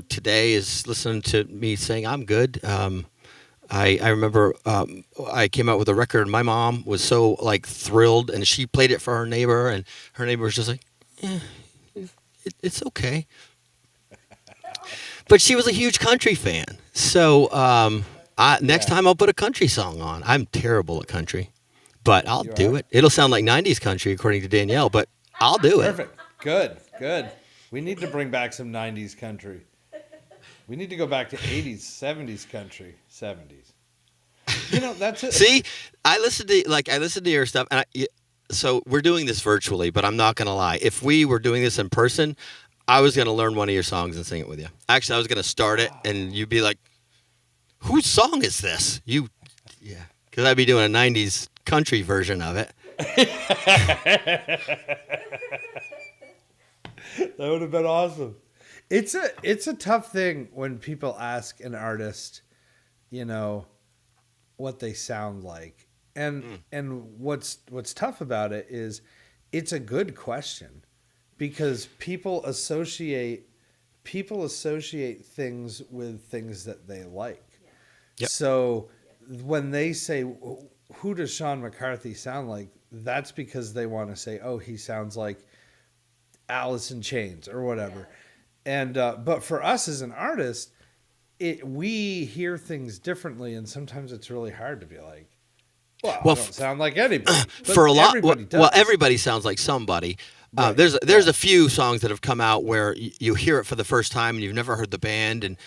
today is listening to me saying I'm good. I remember I came out with a record and my mom was so like thrilled and she played it for her neighbor and her neighbor was just like, it's okay. But she was a huge country fan. So next time I'll put a country song on. I'm terrible at country, but I'll do it. It'll sound like 90s country according to Danielle, but I'll do it. Perfect. Good. We need to bring back some 90s country. We need to go back to 80s, 70s country, 70s. That's it. See, I listened to your stuff, and so we're doing this virtually, but I'm not going to lie. If we were doing this in person, I was going to learn one of your songs and sing it with you. Actually, I was going to start it, and you'd be like, whose song is this? Because I'd be doing a 90s country version of it. That would have been awesome. It's a tough thing when people ask an artist, what they sound like. And what's tough about it is it's a good question because people associate things with things that they like. Yep. So when they say, who does Sean McCarthy sound like? That's because they want to say, oh, he sounds like Alice in Chains or whatever. And but for us as an artist, we hear things differently, and sometimes it's really hard to be like, I don't sound like anybody. But For a lot, everybody does. well, everybody sounds like somebody. Right. There's a few songs that have come out where you hear it for the first time and you've never heard the band, and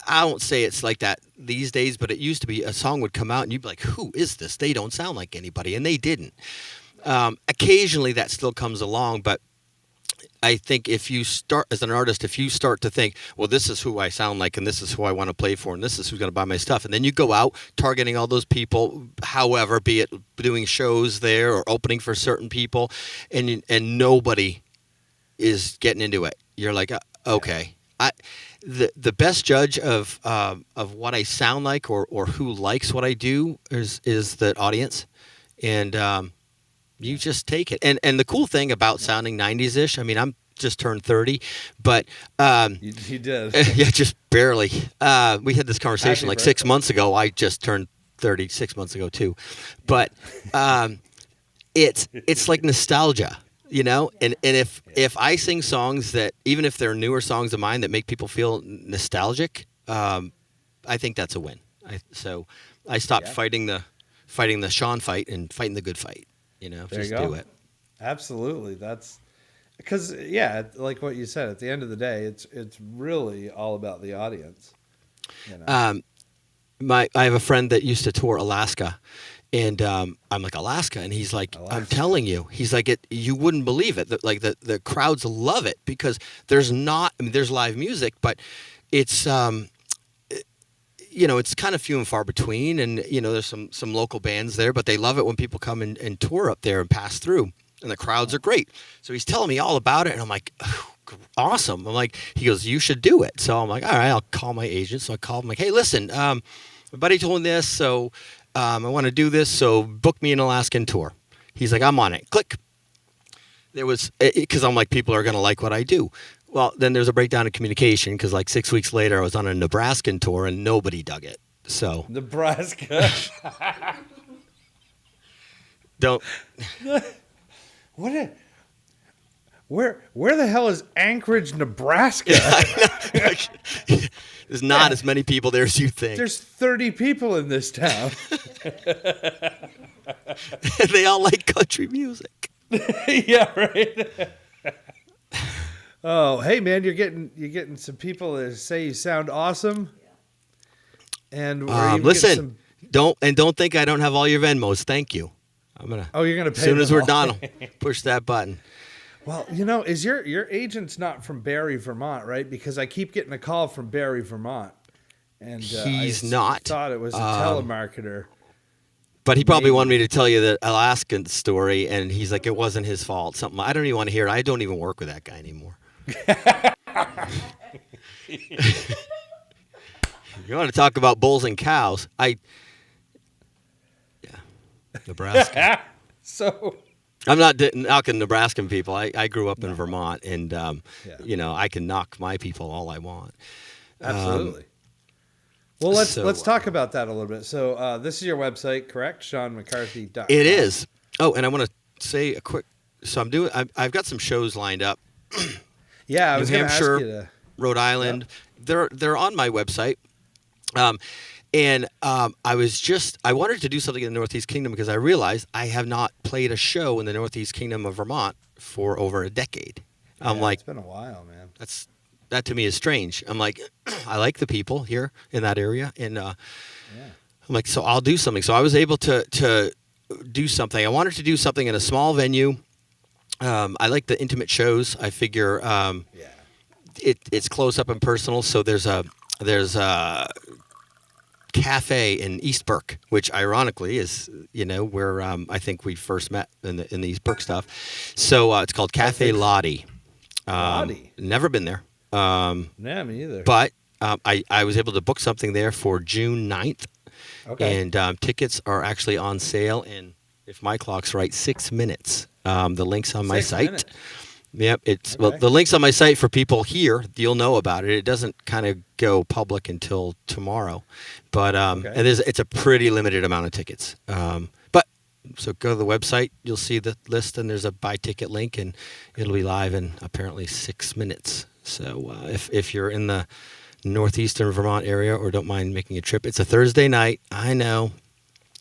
I won't say it's like that these days, but it used to be a song would come out and you'd be like, who is this? They don't sound like anybody, and they didn't. Occasionally that still comes along, but I think if you start as an artist, if you start to think, well, this is who I sound like, and this is who I want to play for, and this is who's going to buy my stuff, and then you go out targeting all those people, however, be it doing shows there or opening for certain people, and nobody is getting into it. You're like, okay, the best judge of what I sound like or who likes what I do is the audience, and you just take it. And the cool thing about sounding 90s-ish, I mean, I'm just turned 30, but you did. yeah, just barely. We had this conversation Happy like birthday. 6 months ago. I just turned 30 6 months ago too, but it's like nostalgia, And if I sing songs that, even if they're newer songs of mine that make people feel nostalgic, I think that's a win. So I stopped fighting the fighting the Sean fight and fighting the good fight. There just you go. do it. Absolutely. That's because, yeah, like what you said, at the end of the day, it's really all about the audience. I have a friend that used to tour Alaska, and I'm like, Alaska, and he's like, I'm telling you, he's like, you wouldn't believe it. The crowds love it because there's live music, but it's it's kind of few and far between, and there's some local bands there, but they love it when people come and tour up there and pass through, and the crowds are great. So he's telling me all about it, and I'm like, oh, awesome. I'm like, he goes, you should do it. So I'm like, all right, I'll call my agent. So I called him like, hey, listen, my buddy told me this, so I want to do this, so book me an Alaskan tour. He's like, I'm on it. Click. There was, because I'm like, people are going to like what I do. Well, then there's a breakdown in communication because like 6 weeks later, I was on a Nebraskan tour and nobody dug it. So Nebraska. Don't. Where the hell is Anchorage, Nebraska? There's not as many people there as you think. There's 30 people in this town. They all like country music. Yeah, right. Oh, hey man, you're getting some people that say you sound awesome. And listen, don't think I don't have all your Venmos. Thank you. I'm gonna. Oh, you're gonna pay as soon as we're all. done. I'll push that button. Well, is your agent's not from Barrie, Vermont, right? Because I keep getting a call from Barrie, Vermont, and he's I not. Thought it was a telemarketer. But he probably wanted me to tell you the Alaskan story, and he's like, it wasn't his fault. Something I don't even want to hear it. I don't even work with that guy anymore. You want to talk about bulls and cows? Nebraska. So I'm not knocking Nebraskan people. I grew up in Vermont, and I can knock my people all I want. Absolutely. Well, let's talk about that a little bit. So this is your website, correct? SeanMcCarthy.com. It is. Oh, and I want to say a quick. So I've got some shows lined up. Yeah, I was New going to ask Hampshire, you to. Rhode Island. Yeah. They're on my website. I wanted to do something in the Northeast Kingdom because I realized I have not played a show in the Northeast Kingdom of Vermont for over a decade. I'm like, it's been a while, man. That to me is strange. I'm like, I like the people here in that area, and I'm like, so I'll do something. So I was able to do something. I wanted to do something in a small venue. I like the intimate shows. I figure it's close up and personal. So there's a cafe in East Burke, which ironically is where I think we first met in the East Burke stuff. So it's called Cafe Lottie. Lottie. Never been there. Yeah, me either. But I was able to book something there for June 9th. Okay. And tickets are actually on sale in, if my clock's right, 6 minutes. The link's on my 6 site. minutes. Yep, Okay. well, the link's on my site for people here. You'll know about it. It doesn't kind of go public until tomorrow, but and it's a pretty limited amount of tickets. So go to the website. You'll see the list, and there's a buy ticket link, and it'll be live in apparently 6 minutes. So if you're in the northeastern Vermont area or don't mind making a trip, it's a Thursday night. I know,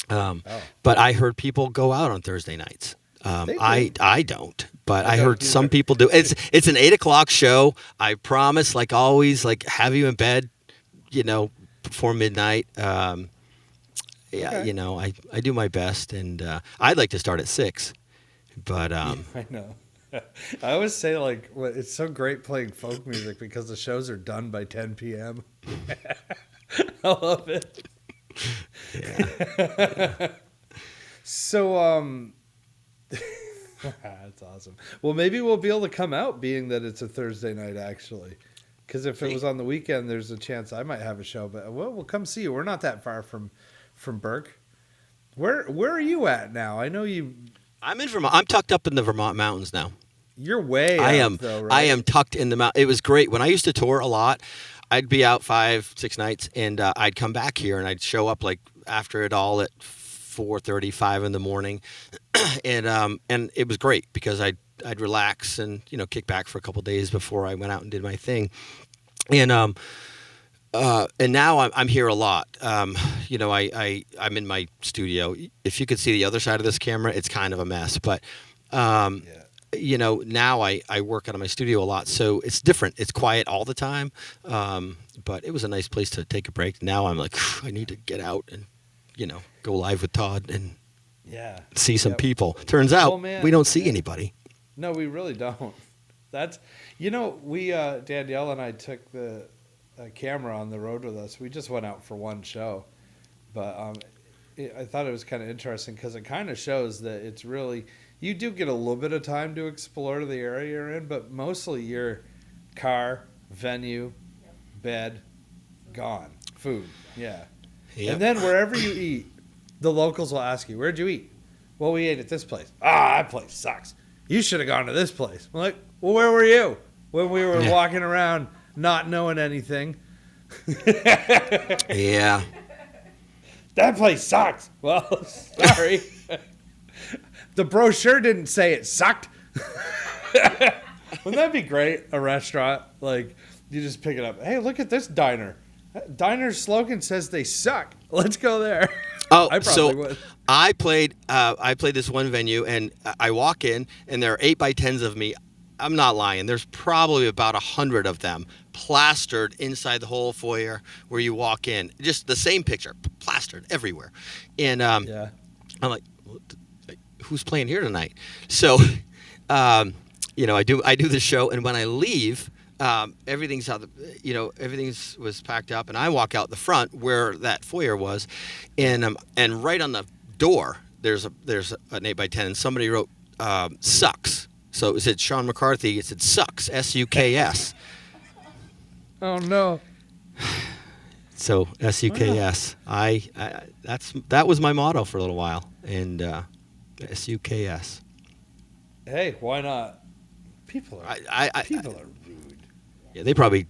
but I heard people go out on Thursday nights. I don't, but I heard some people do. It's an 8:00 show. I promise, like always, like have you in bed, before midnight. I do my best, and I'd like to start at 6, but I know. I always say it's so great playing folk music because the shows are done by 10 p.m. I love it. Yeah. So that's awesome. Well, maybe we'll be able to come out, being that it's a Thursday night, actually. Because if it was on the weekend, there's a chance I might have a show. But we'll come see you. We're not that far from Burke. Where are you at now? I know you. I'm in Vermont. I'm tucked up in the Vermont mountains now. You're way. I out, am. though, right? I am tucked in the mountain. It was great when I used to tour a lot. I'd be out 5-6 nights, and I'd come back here, and I'd show up like after it all at 4:35 in the morning, and it was great because I'd relax and kick back for a couple days before I went out and did my thing, and And now I'm here a lot. You know, I'm in my studio. If you could see the other side of this camera, it's kind of a mess. But you know, now I work out of my studio a lot, so it's different. It's quiet all the time. But it was a nice place to take a break. Now I'm like, I need to get out and, you know, go live with Todd and see some people. Turns out we don't see anybody. No, we really don't. That's, you know, we Danielle and I took the camera on the road with us. We just went out for one show, but I thought it was kind of interesting because it kind of shows that it's really, you do get a little bit of time to explore the area you're in, but mostly your car, venue, bed, gone, food, Yep. And then wherever you eat, the locals will ask you, "Where'd you eat?" "Well, we ate at this place." "Ah, that place sucks. You should have gone to this place." I'm like, "Well, where were you when we were walking around not knowing anything?" Yeah. "That place sucks." "Well, sorry." The brochure didn't say it sucked. Wouldn't that be great? A restaurant, like, you just pick it up. "Hey, look at this diner. Diner's slogan says they suck. Let's go there." Oh, I probably would. I played this one venue, and I walk in, and there are 8x10s of me. I'm not lying. There's probably about 100 of them plastered inside the whole foyer where you walk in. Just the same picture, plastered everywhere. And I'm like, who's playing here tonight? So, you know, I do the show, and when I leave, everything's out. Everything's was packed up, and I walk out the front where that foyer was, and right on the door there's an 8x10, and somebody wrote "sucks." So it said Sean McCarthy. It said "sucks," SUKS. Oh no. So SUKS. That was my motto for a little while, and SUKS. Hey, why not? People are people are rude. Yeah, they probably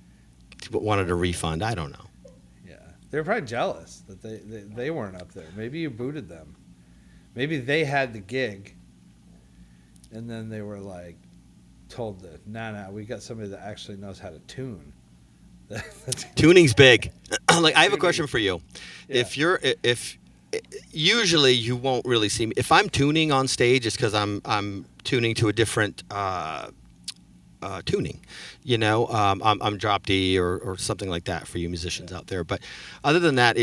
wanted a refund. I don't know. Yeah, they're probably jealous that they weren't up there. Maybe you booted them. Maybe they had the gig, and then they were like told that, nah, we got somebody that actually knows how to tune. Tuning's big. Like, I have a question for you. Yeah. If usually you won't really see me. If I'm tuning on stage, it's because I'm tuning to a different tuning. You know, I'm drop D or something like that for you musicians out there. But other than that,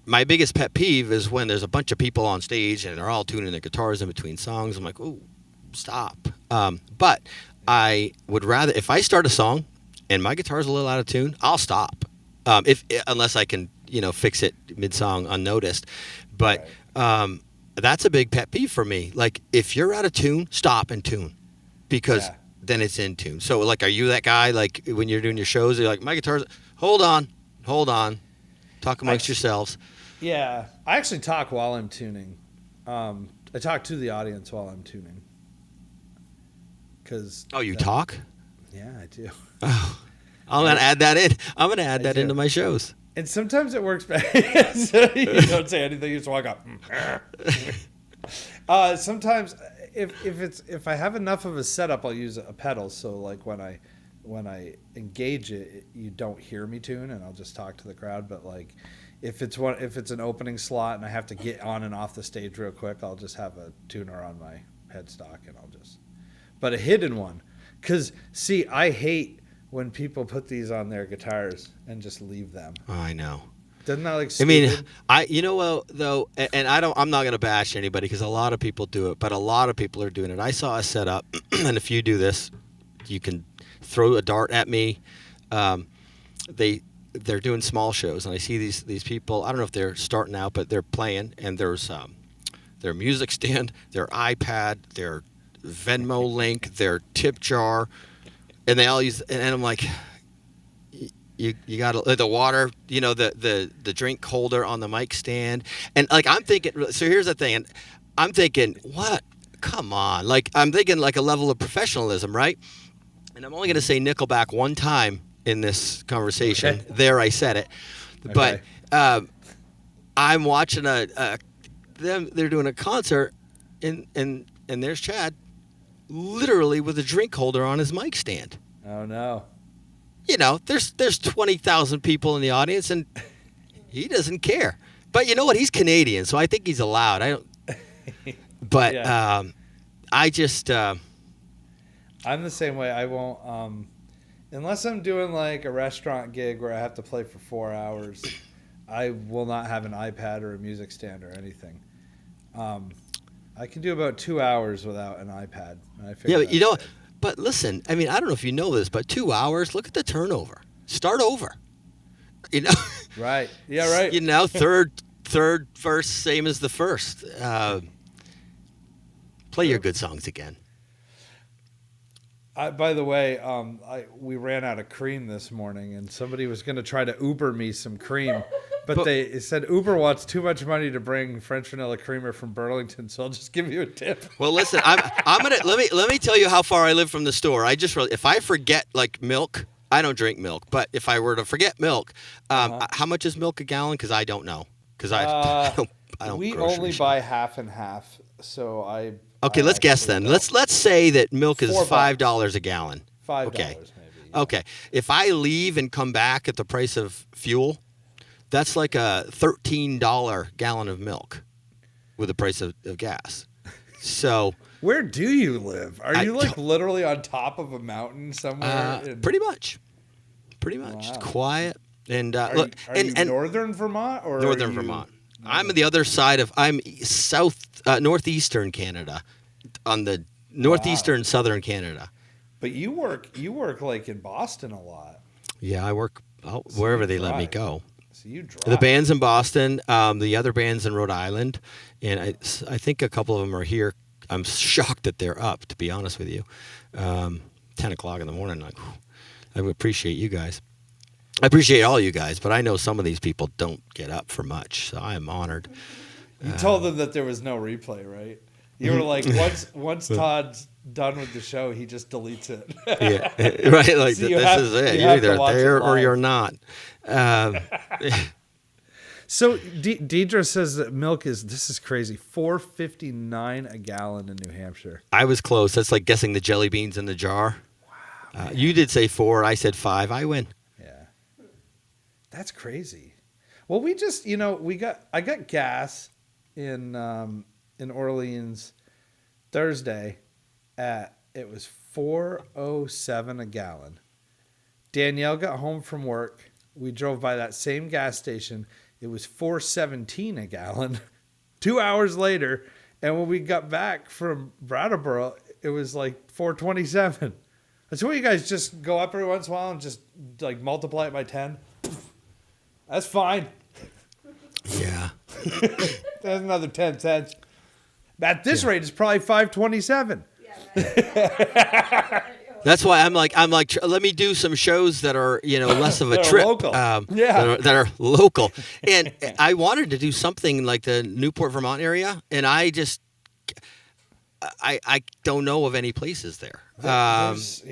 my biggest pet peeve is when there's a bunch of people on stage and they're all tuning their guitars in between songs. I'm like, oh, stop. But I would rather, if I start a song and my guitar's a little out of tune, I'll stop. Unless I can, fix it mid-song unnoticed. But that's a big pet peeve for me. Like, if you're out of tune, stop and tune, because then it's in tune. So, like, are you that guy? Like, when you're doing your shows, you're like, my guitar's. Hold on. Talk amongst yourselves. Yeah, I actually talk while I'm tuning. I talk to the audience while I'm tuning. You talk? Yeah, I do. Oh, I'm gonna add that in. I'm gonna add that into my shows. And sometimes it works better. So you don't say anything. You just walk up. Sometimes, if I have enough of a setup, I'll use a pedal. So like when I engage it, you don't hear me tune, and I'll just talk to the crowd. But like if it's an opening slot and I have to get on and off the stage real quick, I'll just have a tuner on my headstock, and but a hidden one, because see, I hate when people put these on their guitars and just leave them. Oh, I know. Doesn't that look stupid? I'm not going to bash anybody, because a lot of people do it, but a lot of people are doing it. I saw a setup, and if you do this, you can throw a dart at me. They're doing small shows, and I see these people. I don't know if they're starting out, but they're playing, and there's their music stand, their iPad, their Venmo link, their tip jar, and they all use. And I'm like, you got the water, the drink holder on the mic stand, and like I'm thinking. So here's the thing, and I'm thinking, what? Come on, like I'm thinking like a level of professionalism, right? And I'm only going to say Nickelback one time in this conversation. Okay. There, I said it, okay. But I'm watching them. They're doing a concert, and there's Chad, literally with a drink holder on his mic stand. Oh no! there's 20,000 people in the audience, and he doesn't care. But you know what? He's Canadian, so I think he's allowed. I don't. But Yeah. I just. I'm the same way. I won't, unless I'm doing like a restaurant gig where I have to play for 4 hours, I will not have an iPad or a music stand or anything. I can do about 2 hours without an iPad. And I figure Yeah, but that's good. but listen, I mean, I don't know if you know this, but 2 hours, look at the turnover. Start over. You know? Right. Yeah, right. Third verse, same as the first. Play your good songs again. By the way, we ran out of cream this morning, and somebody was going to try to Uber me some cream, but they said Uber wants too much money to bring French vanilla creamer from Burlington, so I'll just give you a tip. Well, listen, I'm gonna let me tell you how far I live from the store. If I forget like milk, I don't drink milk, but if I were to forget milk, how much is milk a gallon? Because I don't know. Because I don't. We grocery only shop. buy half and half, so I. Okay, let's guess then. Let's say that milk is $4. $5 a gallon. $5 Okay. maybe. Yeah. Okay. If I leave and come back at the price of fuel, that's like a $13 gallon of milk with the price of gas. So Where do you live? Are you like don't- literally on top of a mountain somewhere? pretty much. It's Wow. quiet. And Are look, you northern Vermont or northern Vermont. I'm on the other side of. I'm northeastern Canada, on the northeastern southern Canada. But you work like in Boston a lot. Yeah, I work wherever they let me drive. go. So you drive. The band's in Boston, the other band's in Rhode Island, and I think a couple of them are here. I'm shocked that they're up, to be honest with you. 10 o'clock in the morning, like, whew, I would appreciate you guys. I appreciate all you guys, but I know some of these people don't get up for much, so I am honored. You told them that there was no replay, right? You were like, once Todd's done with the show, he just deletes it. Yeah, right. Like So you this have- is it. you You're have to either watch it there or live. you're not. So Deidre says that milk this is crazy, $4.59 a gallon in New Hampshire. I was close. That's like guessing the jelly beans in the jar. Wow. You did say 4. I said 5. I win. Yeah, that's crazy. Well, we just I got gas in Orleans Thursday it was $4.07 a gallon. Danielle got home from work. We drove by that same gas station. It was $4.17 a gallon. 2 hours later, and when we got back from Brattleboro, it was like $4.27. That's why you guys just go up every once in a while and just like multiply it by 10. That's fine. Yeah. That's another 10 cents. At this rate, it's probably $5.27. Yeah, That's why I'm like, let me do some shows that are, less of a That are trip. local. Yeah. That are local. And I wanted to do something like the Newport, Vermont area, and I just, I don't know of any places there. There's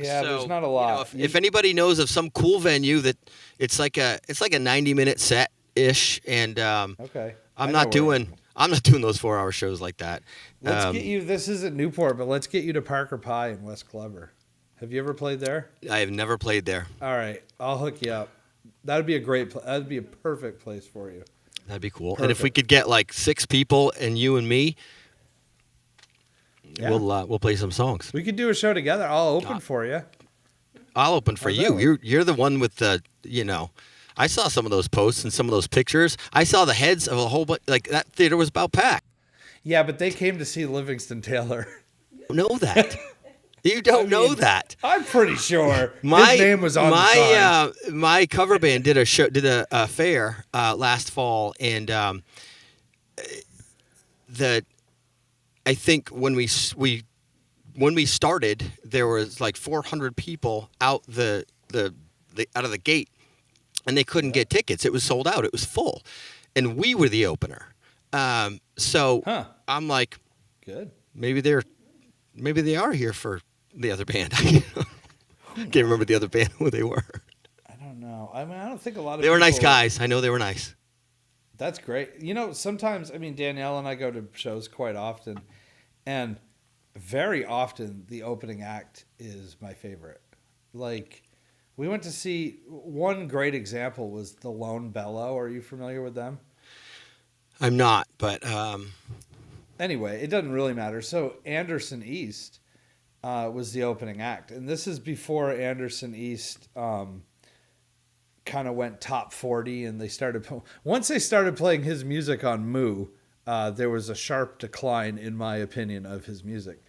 not a lot. If anybody knows of some cool venue that it's like a 90-minute set ish, and Okay. I'm I not know where- doing those 4-hour shows like that. Let's get you. This isn't Newport, but let's get you to Parker Pie in West Clover. Have you ever played there? I have never played there. All right, I'll hook you up. That'd be a great. That'd be a perfect place for you. That'd be cool. And if we could get like 6 people and you and me, Yeah. we'll play some songs. We could do a show together. I'll open for you. I'll open for How's that you. work? You're the one with the, I saw some of those posts and some of those pictures. I saw the heads of a whole bunch. Like that theater was about packed. Yeah, but they came to see Livingston Taylor. You don't know that. You don't know that. I'm pretty sure his name was on the sign. My cover band did a fair last fall, and I think when we started, there was like 400 people out out of the gate, and they couldn't get tickets. It was sold out. It was full, and we were the opener. So I'm like, Good. maybe they are here for the other band. I can't remember the other band who they were. I don't know. I mean, I don't think a lot of They were nice people- guys. I know they were nice. That's great. Sometimes, Danielle and I go to shows quite often, and very often the opening act is my favorite. Like, We went to see, one great example was the Lone Bellow. Are you familiar with them? I'm not, but Anyway, it doesn't really matter. So Anderson East was the opening act. And this is before Anderson East kind of went top 40. And once they started playing his music on Moo, there was a sharp decline, in my opinion, of his music.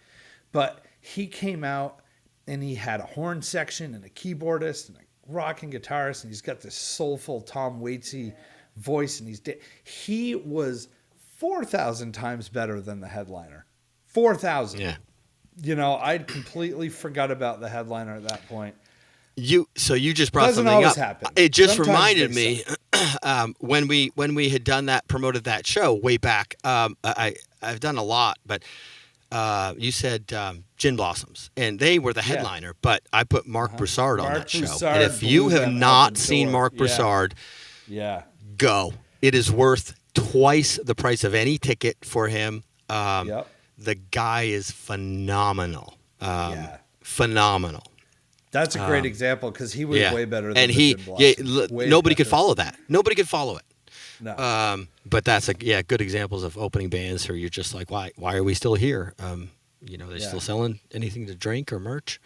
But he came out and he had a horn section and a keyboardist and a rocking guitarist. And he's got this soulful Tom Waitsy voice. And he was 4,000 times better than the headliner. 4,000. yeah. You know, I'd completely forgot about the headliner at that point. You just brought Doesn't something always up. happen. It just Sometimes reminded they me when we had done that, promoted that show way back. I've done a lot, but you said Gin Blossoms, and they were the headliner. But I put Mark Broussard on that show, and if you have not seen Mark Broussard, go. It is worth twice the price of any ticket for him. The guy is phenomenal. Phenomenal. That's a great example because he was way better than and the Gin Blossoms. nobody could follow that. Nobody could follow it. No. But that's good examples of opening bands where you're just like, why are we still here? They still selling anything to drink or merch?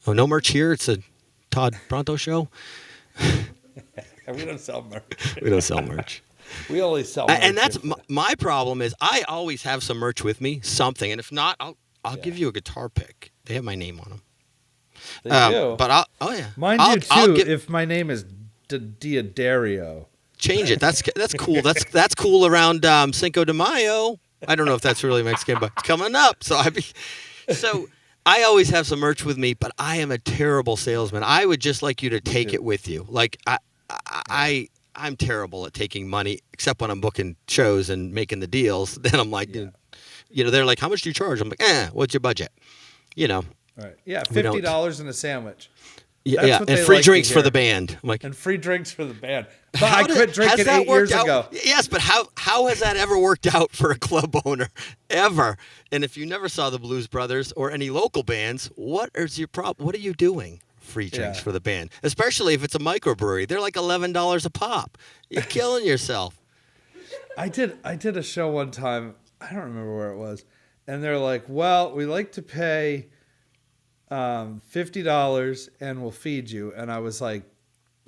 Oh, no merch here. It's a Todd Pronto show. We don't sell merch. We don't sell merch. We only sell merch. And that's my problem is I always have some merch with me, something. And if not, I'll give you a guitar pick. They have my name on them. They do. But Mine do too. If my name is Diodario. Change it. That's cool. That's cool around Cinco de Mayo. I don't know if that's really Mexican, but it's coming up. So I always have some merch with me, but I am a terrible salesman. I would just like you to take it with you. Like I'm terrible at taking money, except when I'm booking shows and making the deals. Then I'm like, they're like, how much do you charge? I'm like, what's your budget? Right. Yeah, $50 and a sandwich. Yeah, and free drinks for the band. I'm like, and free drinks for the band. But I quit drinking 8 years ago. Yes, but how has that ever worked out for a club owner? Ever? And if you never saw the Blues Brothers or any local bands, what is your problem? What are you doing? Free drinks for the band, especially if it's a microbrewery. They're like $11 a pop. You're killing yourself. I did a show one time. I don't remember where it was, and they're like, "Well, we like to pay $50 and we'll feed you." And I was like,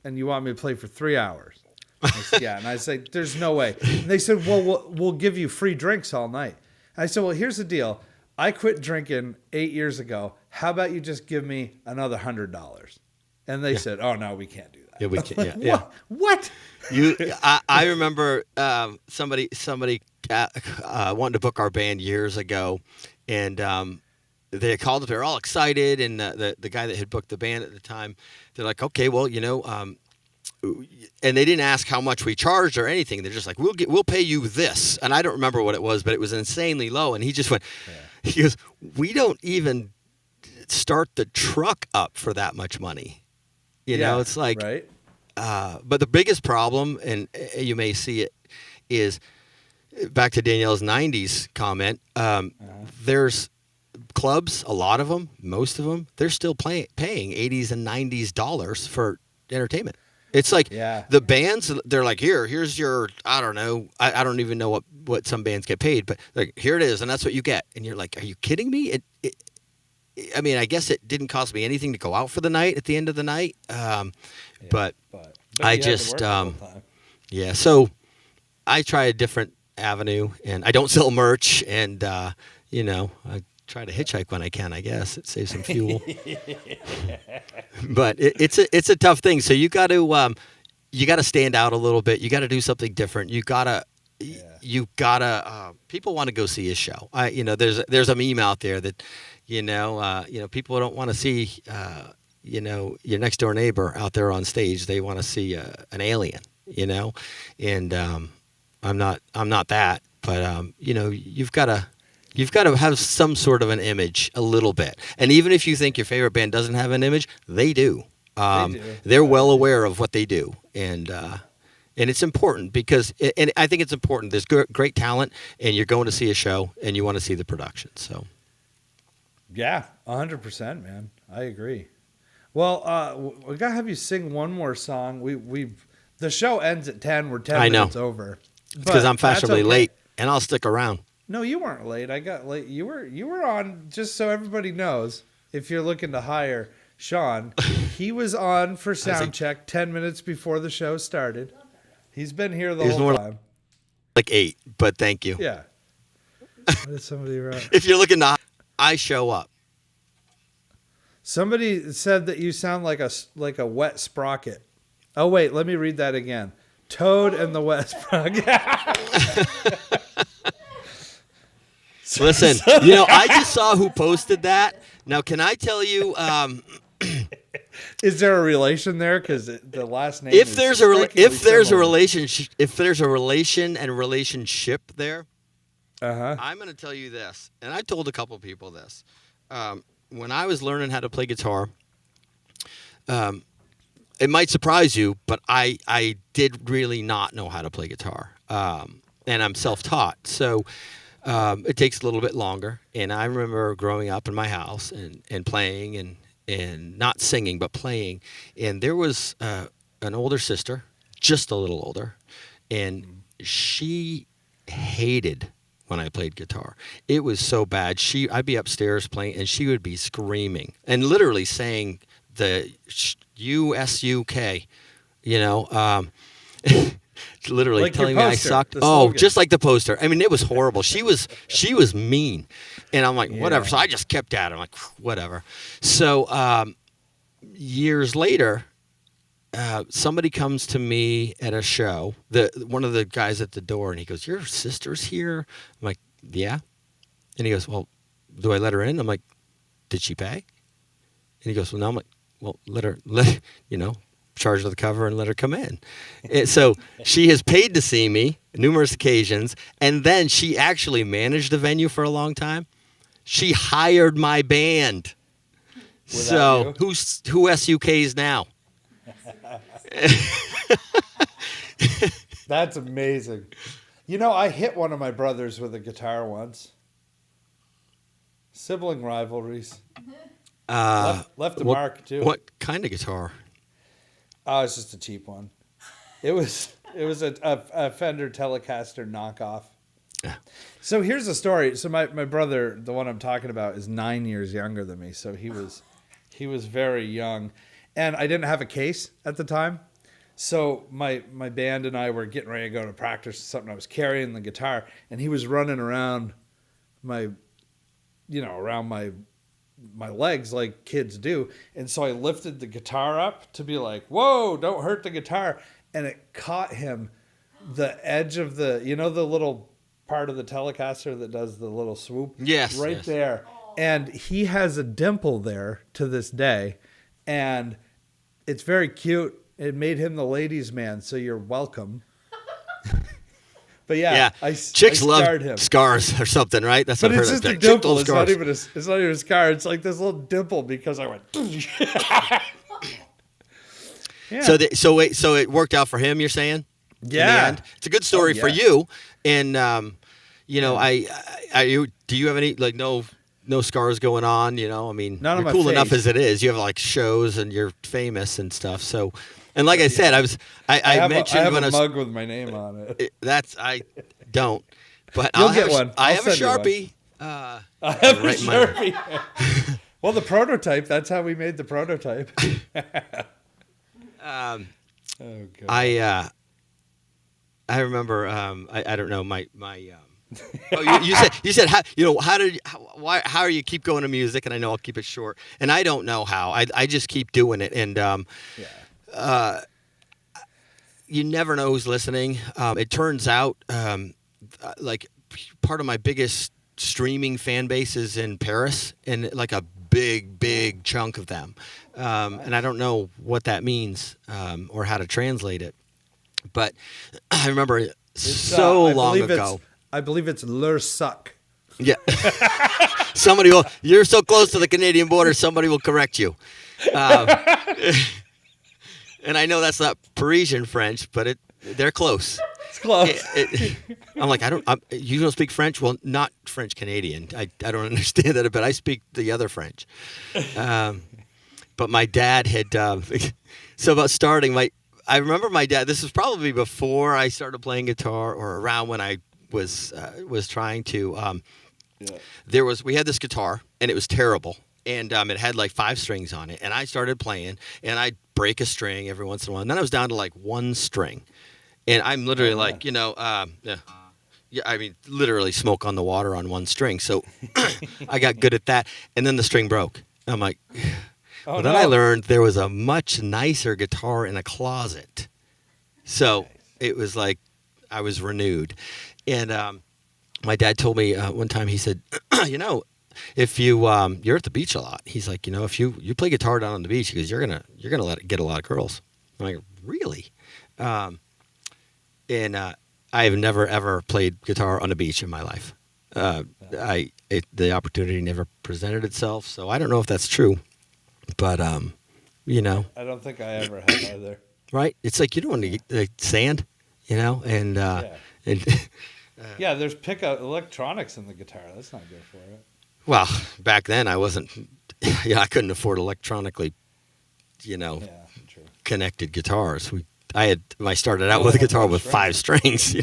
"And you want me to play for 3 hours?" I said, yeah, and I was like, "There's no way." And they said, "Well, we'll give you free drinks all night." I said, "Well, here's the deal. I quit drinking 8 years ago. How about you just give me another $100? And they said, "Oh no, we can't do that." Yeah, we can't. Yeah. What? I remember somebody wanted to book our band years ago, and they called up. They're all excited, and the guy that had booked the band at the time, they're like, "Okay, well, and they didn't ask how much we charged or anything. They're just like, we'll pay you this." And I don't remember what it was, but it was insanely low. And he just went, he goes, "We don't even start the truck up for that much money." It's like, right. But the biggest problem, and you may see it, is back to Danielle's 90s comment. There's clubs, a lot of them, most of them, they're still paying 80s and 90s dollars for entertainment. It's like the bands, they're like, here's your, I don't know, I don't even know what some bands get paid, but like, here it is, and that's what you get. And you're like, are you kidding me? I mean, I guess it didn't cost me anything to go out for the night at the end of the night. But I just, so I try a different avenue, and I don't sell merch, and, I try to hitchhike when I can, I guess. It saves some fuel. But it's a tough thing. So you got to stand out a little bit. You got to do something different. You got to people want to go see a show. There's a meme out there that people don't want to see your next door neighbor out there on stage. They want to see an alien, and I'm not that, but you've got to have some sort of an image a little bit. And even if you think your favorite band doesn't have an image, they do. They're well aware of what they do. And it's important because, and I think it's important. There's great talent, and you're going to see a show, and you want to see the production. So, yeah, 100%, man. I agree. Well, we gotta have you sing one more song. The show ends at 10. We're 10 I know. minutes over. Because I'm But that's fashionably okay. late, and I'll stick around. No, you weren't late. I got late. You were on. Just so everybody knows, if you're looking to hire Sean, he was on for sound check 10 minutes before the show started. He's been here the whole time. Like 8, but thank you. Yeah. What did somebody write? If you're looking to, I show up. Somebody said that you sound like a wet sprocket. Oh wait, let me read that again. Toad and the wet sprocket. Listen, I just saw who posted that. Now, can I tell you? Is there a relation there? Because the last name. If is there's a relation and relationship there, I'm going to tell you this, and I told a couple people this. When I was learning how to play guitar, it might surprise you, but I did really not know how to play guitar, and I'm self-taught, so it takes a little bit longer. And I remember growing up in my house and playing and not singing but playing, and there was an older sister, just a little older, and she hated when I played guitar. It was so bad. I'd be upstairs playing, and she would be screaming and literally saying the U-S-U-K, literally like telling me I sucked. Oh, just like the poster. I mean, it was horrible. She was mean, and I'm like, whatever. So I just kept at her. I'm like, whatever. So years later, somebody comes to me at a show. One of the guys at the door, and he goes, "Your sister's here?" I'm like, "Yeah." And he goes, "Well, do I let her in?" I'm like, "Did she pay?" And he goes, "Well, no." I'm like, "Well, charge her the cover and let her come in." And so she has paid to see me numerous occasions, and then she actually managed the venue for a long time. She hired my band. So who SUKs now? That's amazing. I hit one of my brothers with a guitar once. Sibling rivalries. Left a mark too. What kind of guitar? Oh, it's just a cheap one. It was a Fender Telecaster knockoff. Yeah. So here's the story. So my brother, the one I'm talking about, is 9 years younger than me. So he was very young, and I didn't have a case at the time. So my band and I were getting ready to go to practice or something. I was carrying the guitar, and he was running around around my legs like kids do. And so I lifted the guitar up to be like, "Whoa, don't hurt the guitar." And it caught him the edge of the little part of the Telecaster that does the little swoop. Yes. Right there. And he has a dimple there to this day. And it's very cute. It made him the ladies' man, so you're welcome. But yeah. Chicks love him. scars or something, right? That's but what it's I've just heard. a dimple. It's not even a scar. It's like this little dimple because I went. Yeah. So it worked out for him. You're saying? Yeah. In the end? It's a good story for you. And do you have any no scars going on? I mean, None on you're my cool face. enough as it is. You have like shows and you're famous and stuff. So, and like I said, I mentioned I have when a mug with my name on it. I don't, but You'll get one. I I'll have a send you one. Sharpie. I have a Sharpie. Well, the prototype. That's how we made the prototype. Oh God. I remember. I don't know my. Oh, you said how are you keep going to music? And I know I'll keep it short. And I don't know how. I just keep doing it. And you never know who's listening. It turns out like part of my biggest streaming fan base is in Paris, and like a big chunk of them. And I don't know what that means or how to translate it. But I remember long ago. I believe it's leur suck. Yeah. You're so close to the Canadian border, somebody will correct you. And I know that's not Parisian French, but they're close. It's close. I'm like, you don't speak French? Well, not French Canadian. I don't understand that, but I speak the other French. but my dad had. So about starting, I remember my dad. This was probably before I started playing guitar, or around when I was trying to. We had this guitar, and it was terrible, and it had like 5 strings on it, and I started playing, and I'd break a string every once in a while, and then I was down to like 1 string, and I'm literally like, yeah, I mean, literally smoke on the water on 1 string. So I got good at that. And then the string broke. I'm like, then I learned there was a much nicer guitar in a closet. So it was like I was renewed. And my dad told me one time, he said, if you're at the beach a lot, he's like, if you play guitar down on the beach, because you're gonna get a lot of girls. I'm like, really? I have never ever played guitar on a beach in my life. The opportunity never presented itself, so I don't know if that's true. But I don't think I ever have either. Right? It's like you don't want to get like sand, and yeah, there's pickup electronics in the guitar. That's not good for it. Well, back then I wasn't. I couldn't afford electronically, connected guitars. I started out with a guitar with 5 strings.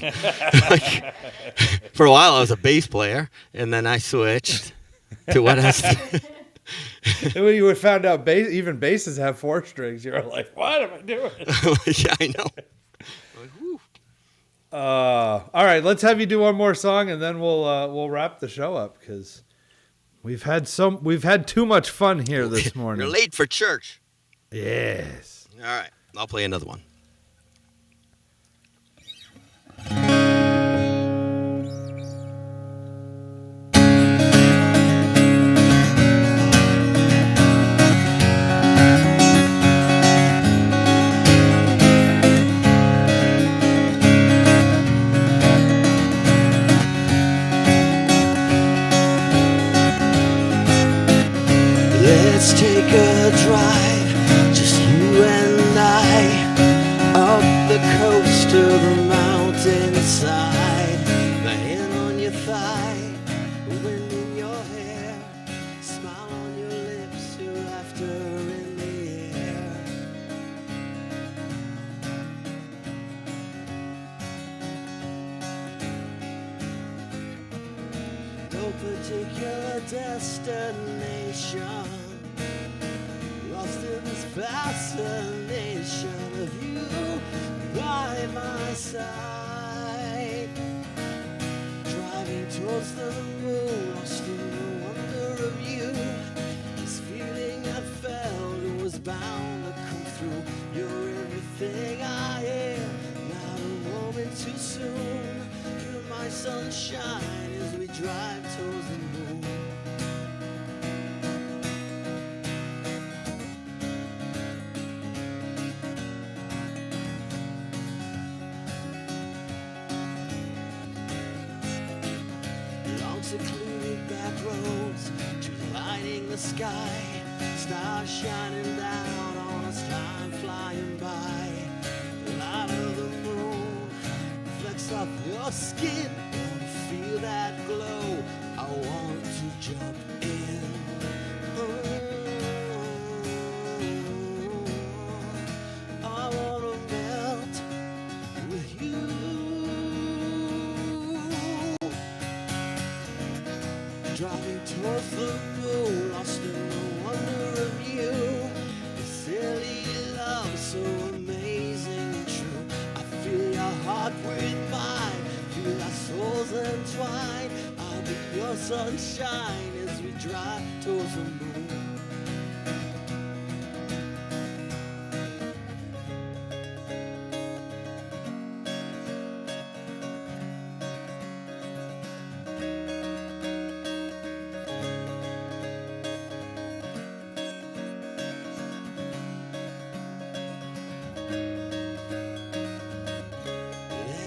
For a while, I was a bass player, and then I switched to what has. And when you would found out even basses have 4 strings, you're like, "What am I doing?" Yeah, I know. All right, let's have you do one more song, and then we'll wrap the show up because we've had too much fun here this morning. You're late for church. Yes. All right, I'll play another one. Let's take a drive, just you and I, up the coast to the mountainside. The hand on your thigh, the wind in your hair, smile on your lips, your laughter in the air. No particular destination, lost in this fascination of you by my side. Driving towards the moon, lost in the wonder of you. This feeling I felt, it was bound to come through. You're everything I am, not a moment too soon. You're my sunshine as we drive towards the moon. Secluded back roads, trees lighting the sky, stars shining down on us, time flying by. The light of the moon reflects off your skin. Wanna feel that glow, I want to jump in. I wanna melt with you. Driving towards the moon, lost in the wonder of you. The silly love, so amazing and true. I feel your heart with mine, feel our souls entwined. I'll be your sunshine as we drive towards the moon.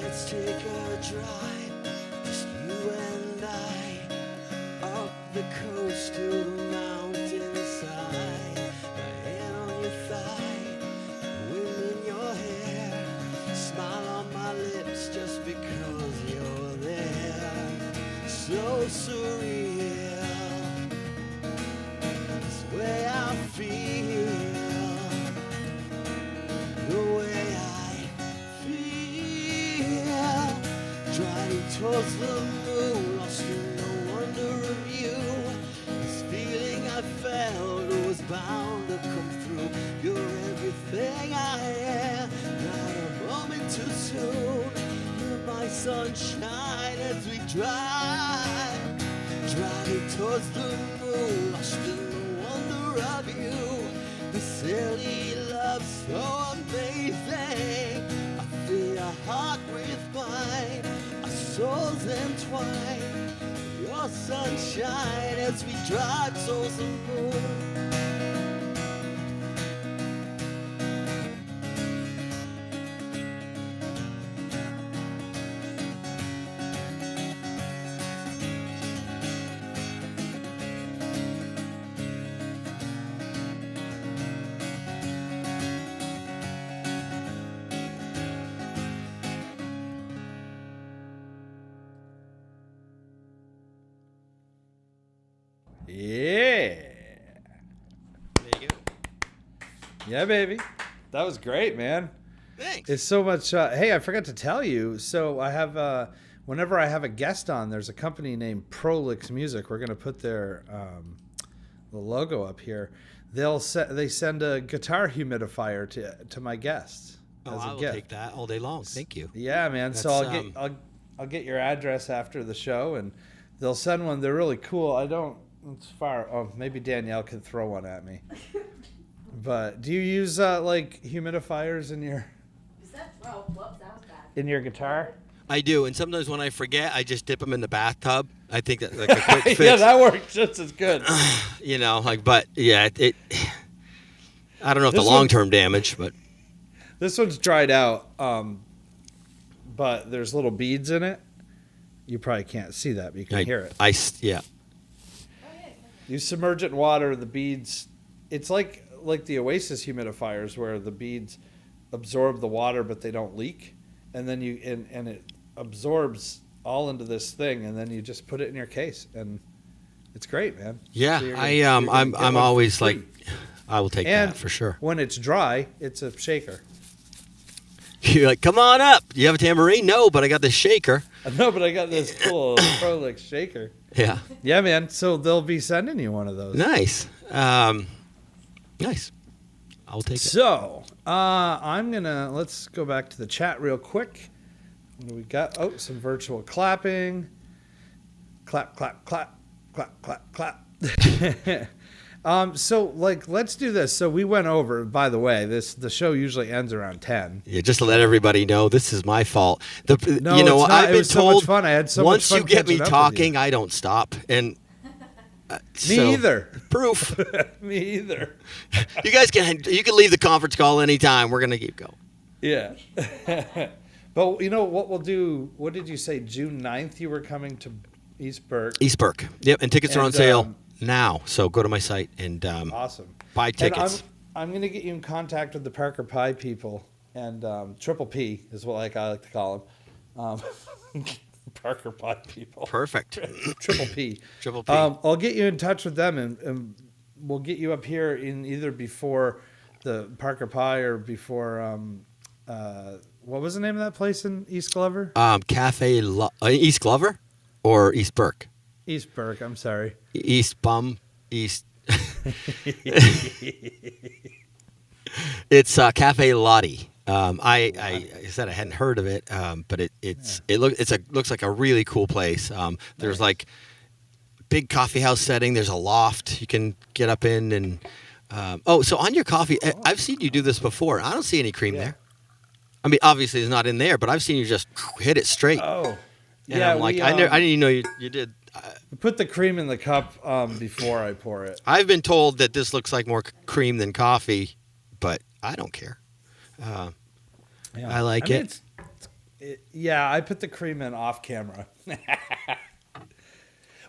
Let's take a drive, just you and I, up the coast to the mountainside. A hand on your thigh, wind in your hair, smile on my lips just because you're there. So surreal, this way I feel. drive, driving towards the moon, lost in the wonder of you. The silly love so amazing. I feel your heart with mine, our souls entwined. Your sunshine as we drive towards the moon. Yeah. There you go. Yeah, baby. That was great, man. Thanks. It's so much. Hey, I forgot to tell you. So I have, whenever I have a guest on, there's a company named Prolix Music. We're going to put their the logo up here. They send a guitar humidifier to my guests Oh, as I a will gift. take that all day long. Thank you. Yeah, man. So That's, I'll get your address after the show, and they'll send one. They're really cool. I don't. It's far. Oh, maybe Danielle can throw one at me. But do you use like humidifiers in your Is that? Oh, whoops, that was bad. in your guitar? I do, and sometimes when I forget, I just dip them in the bathtub. I think that like a quick fix. Yeah, that works just as good. You know, like, but yeah, it I don't know if This the long-term damage, but This one's dried out, but there's little beads in it. You probably can't see that, but you can hear it. Yeah. Oh, yeah. You submerge it in water, the beads. It's like the Oasis humidifiers, where the beads absorb the water, but they don't leak, and then and it absorbs all into this thing, and then you just put it in your case, and it's great, man. Yeah, So you're I gonna get I'm one always for like, free. I will take And that for sure. When it's dry, it's a shaker. You're like, come on up. Do you have a tambourine? No, but I got the shaker. No, but I got this cool Prolix shaker. Yeah. Yeah, man. So they'll be sending you one of those. Nice. Nice. I'll take it. So let's go back to the chat real quick. What do we got? Oh, some virtual clapping. Clap, clap, clap, clap, clap, clap. So let's do this. So we went over, by the way, the show usually ends around 10. Yeah, just to let everybody know, this is my fault. No, you know, it's not. I've It been was so told much fun. I had so much once fun you get me catching up with talking, you. I don't stop. And Me either. Proof. Me either. You guys can leave the conference call anytime. We're gonna keep going. Yeah. But you know what we'll do? What did you say? June 9th you were coming to East Burke. East Burke. Yep, and tickets are on And, sale now. So go to my site and Awesome. buy tickets. And I'm going to get you in contact with the Parker Pie people, and Triple P is what I like to call them. Parker Pie people. Perfect. Triple P. Triple P. I'll get you in touch with them, and we'll get you up here in either before the Parker Pie or before what was the name of that place in East Glover? Cafe East Glover or East Burke? East Burke. I'm sorry. East Bum. East. It's Cafe Lottie. I said I hadn't heard of it, but it looks like a really cool place. There's like big coffee house setting. There's a loft you can get up in, and so on your coffee, I've seen you do this before. I don't see any cream there. I mean, obviously it's not in there, but I've seen you just hit it straight. Oh, and I'm like, I didn't even know you did. Put the cream in the cup before I pour it. I've been told that this looks like more cream than coffee, but I don't care. I like it. Yeah, I put the cream in off camera.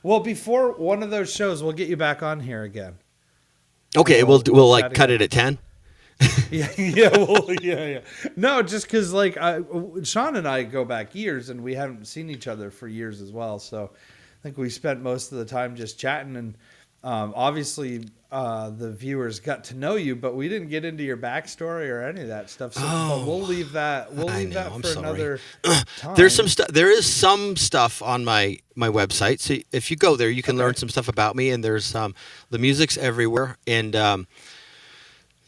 Well, before one of those shows, we'll get you back on here again. Okay, we'll like chat cut again. it at 10. Yeah. No, just because Sean and I go back years, and we haven't seen each other for years as well. So I think we spent most of the time just chatting, and obviously the viewers got to know you, but we didn't get into your backstory or any of that stuff. So but we'll leave that. We'll leave that I'm for sorry. another time. There's some stuff. There is some stuff on my website. So if you go there, you can learn some stuff about me. And there's the music's everywhere, and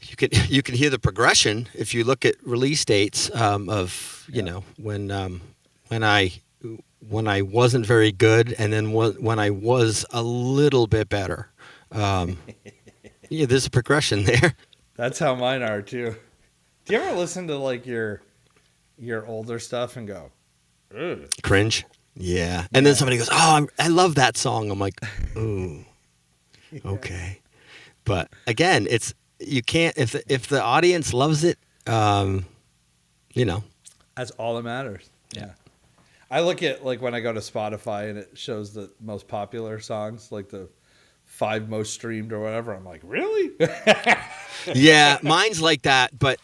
you can hear the progression if you look at release dates of you know when when I wasn't very good, and then when I was a little bit better. Yeah, there's a progression there. That's how mine are too. Do you ever listen to like your older stuff and go, ugh? Cringe. Yeah. And then somebody goes, "Oh, I love that song." I'm like, "Ooh, okay." But again, you can't if the audience loves it, you know. That's all that matters. Yeah. I look at like when I go to Spotify and it shows the most popular songs, like the 5 most streamed or whatever. I'm like, really? Yeah, mine's like that. But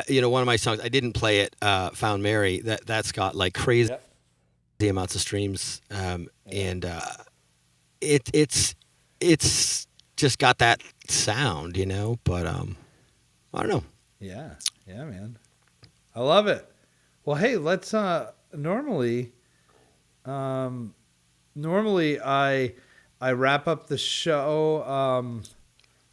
you know, one of my songs, I didn't play it. "Found Mary." That's got like crazy amounts of streams, and it's just got that sound, you know. But I don't know. Yeah, man. I love it. Well, hey, let's normally I wrap up the show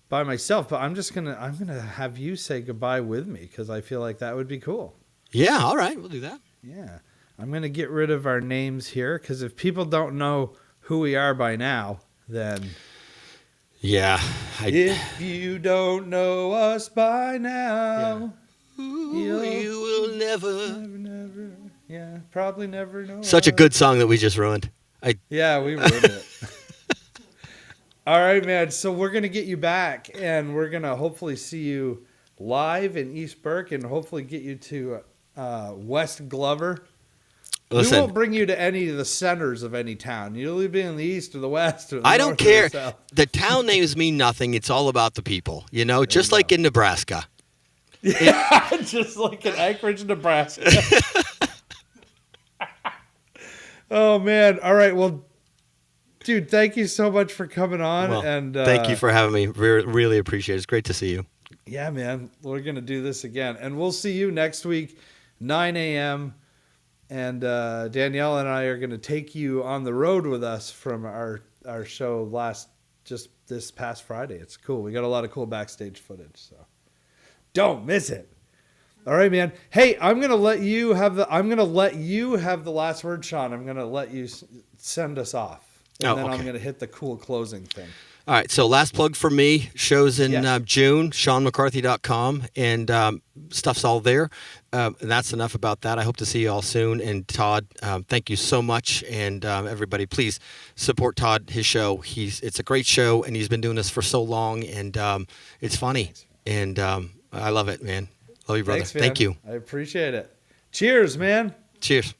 by myself, but I'm gonna have you say goodbye with me because I feel like that would be cool. Yeah, all right, we'll do that. Yeah, I'm gonna get rid of our names here because if people don't know who we are by now, then Yeah. if you don't know us by now, you will never, probably never know. Such a us. good song that we just ruined. Yeah, we ruined it. All right, man. So we're going to get you back, and we're going to hopefully see you live in East Burke and hopefully get you to West Glover. Listen, We won't bring you to any of the centers of any town. You'll either be in the east or the west or the I north don't or care. the south. The town names mean nothing. It's all about the people, you know, just like in Nebraska. Yeah, just like in Anchorage, Nebraska. Oh, man. All right. Well, dude, thank you so much for coming on. Well, and thank you for having me. Really appreciate it. It's great to see you. Yeah, man. We're going to do this again. And we'll see you next week, 9 a.m. And Danielle and I are going to take you on the road with us from our show just this past Friday. It's cool. We got a lot of cool backstage footage. So don't miss it. All right, man. Hey, I'm going to let you have the last word, Sean. I'm going to let you send us off. And then I'm going to hit the cool closing thing. All right, so last plug for me, shows in June, SeanMcCarthy.com, and stuff's all there. And that's enough about that. I hope to see you all soon. And Todd, thank you so much. And everybody, please support Todd, his show. It's a great show, and he's been doing this for so long, and it's funny. Thanks, and I love it, man. Love you, brother. Thanks, man. Thank you. I appreciate it. Cheers, man. Cheers.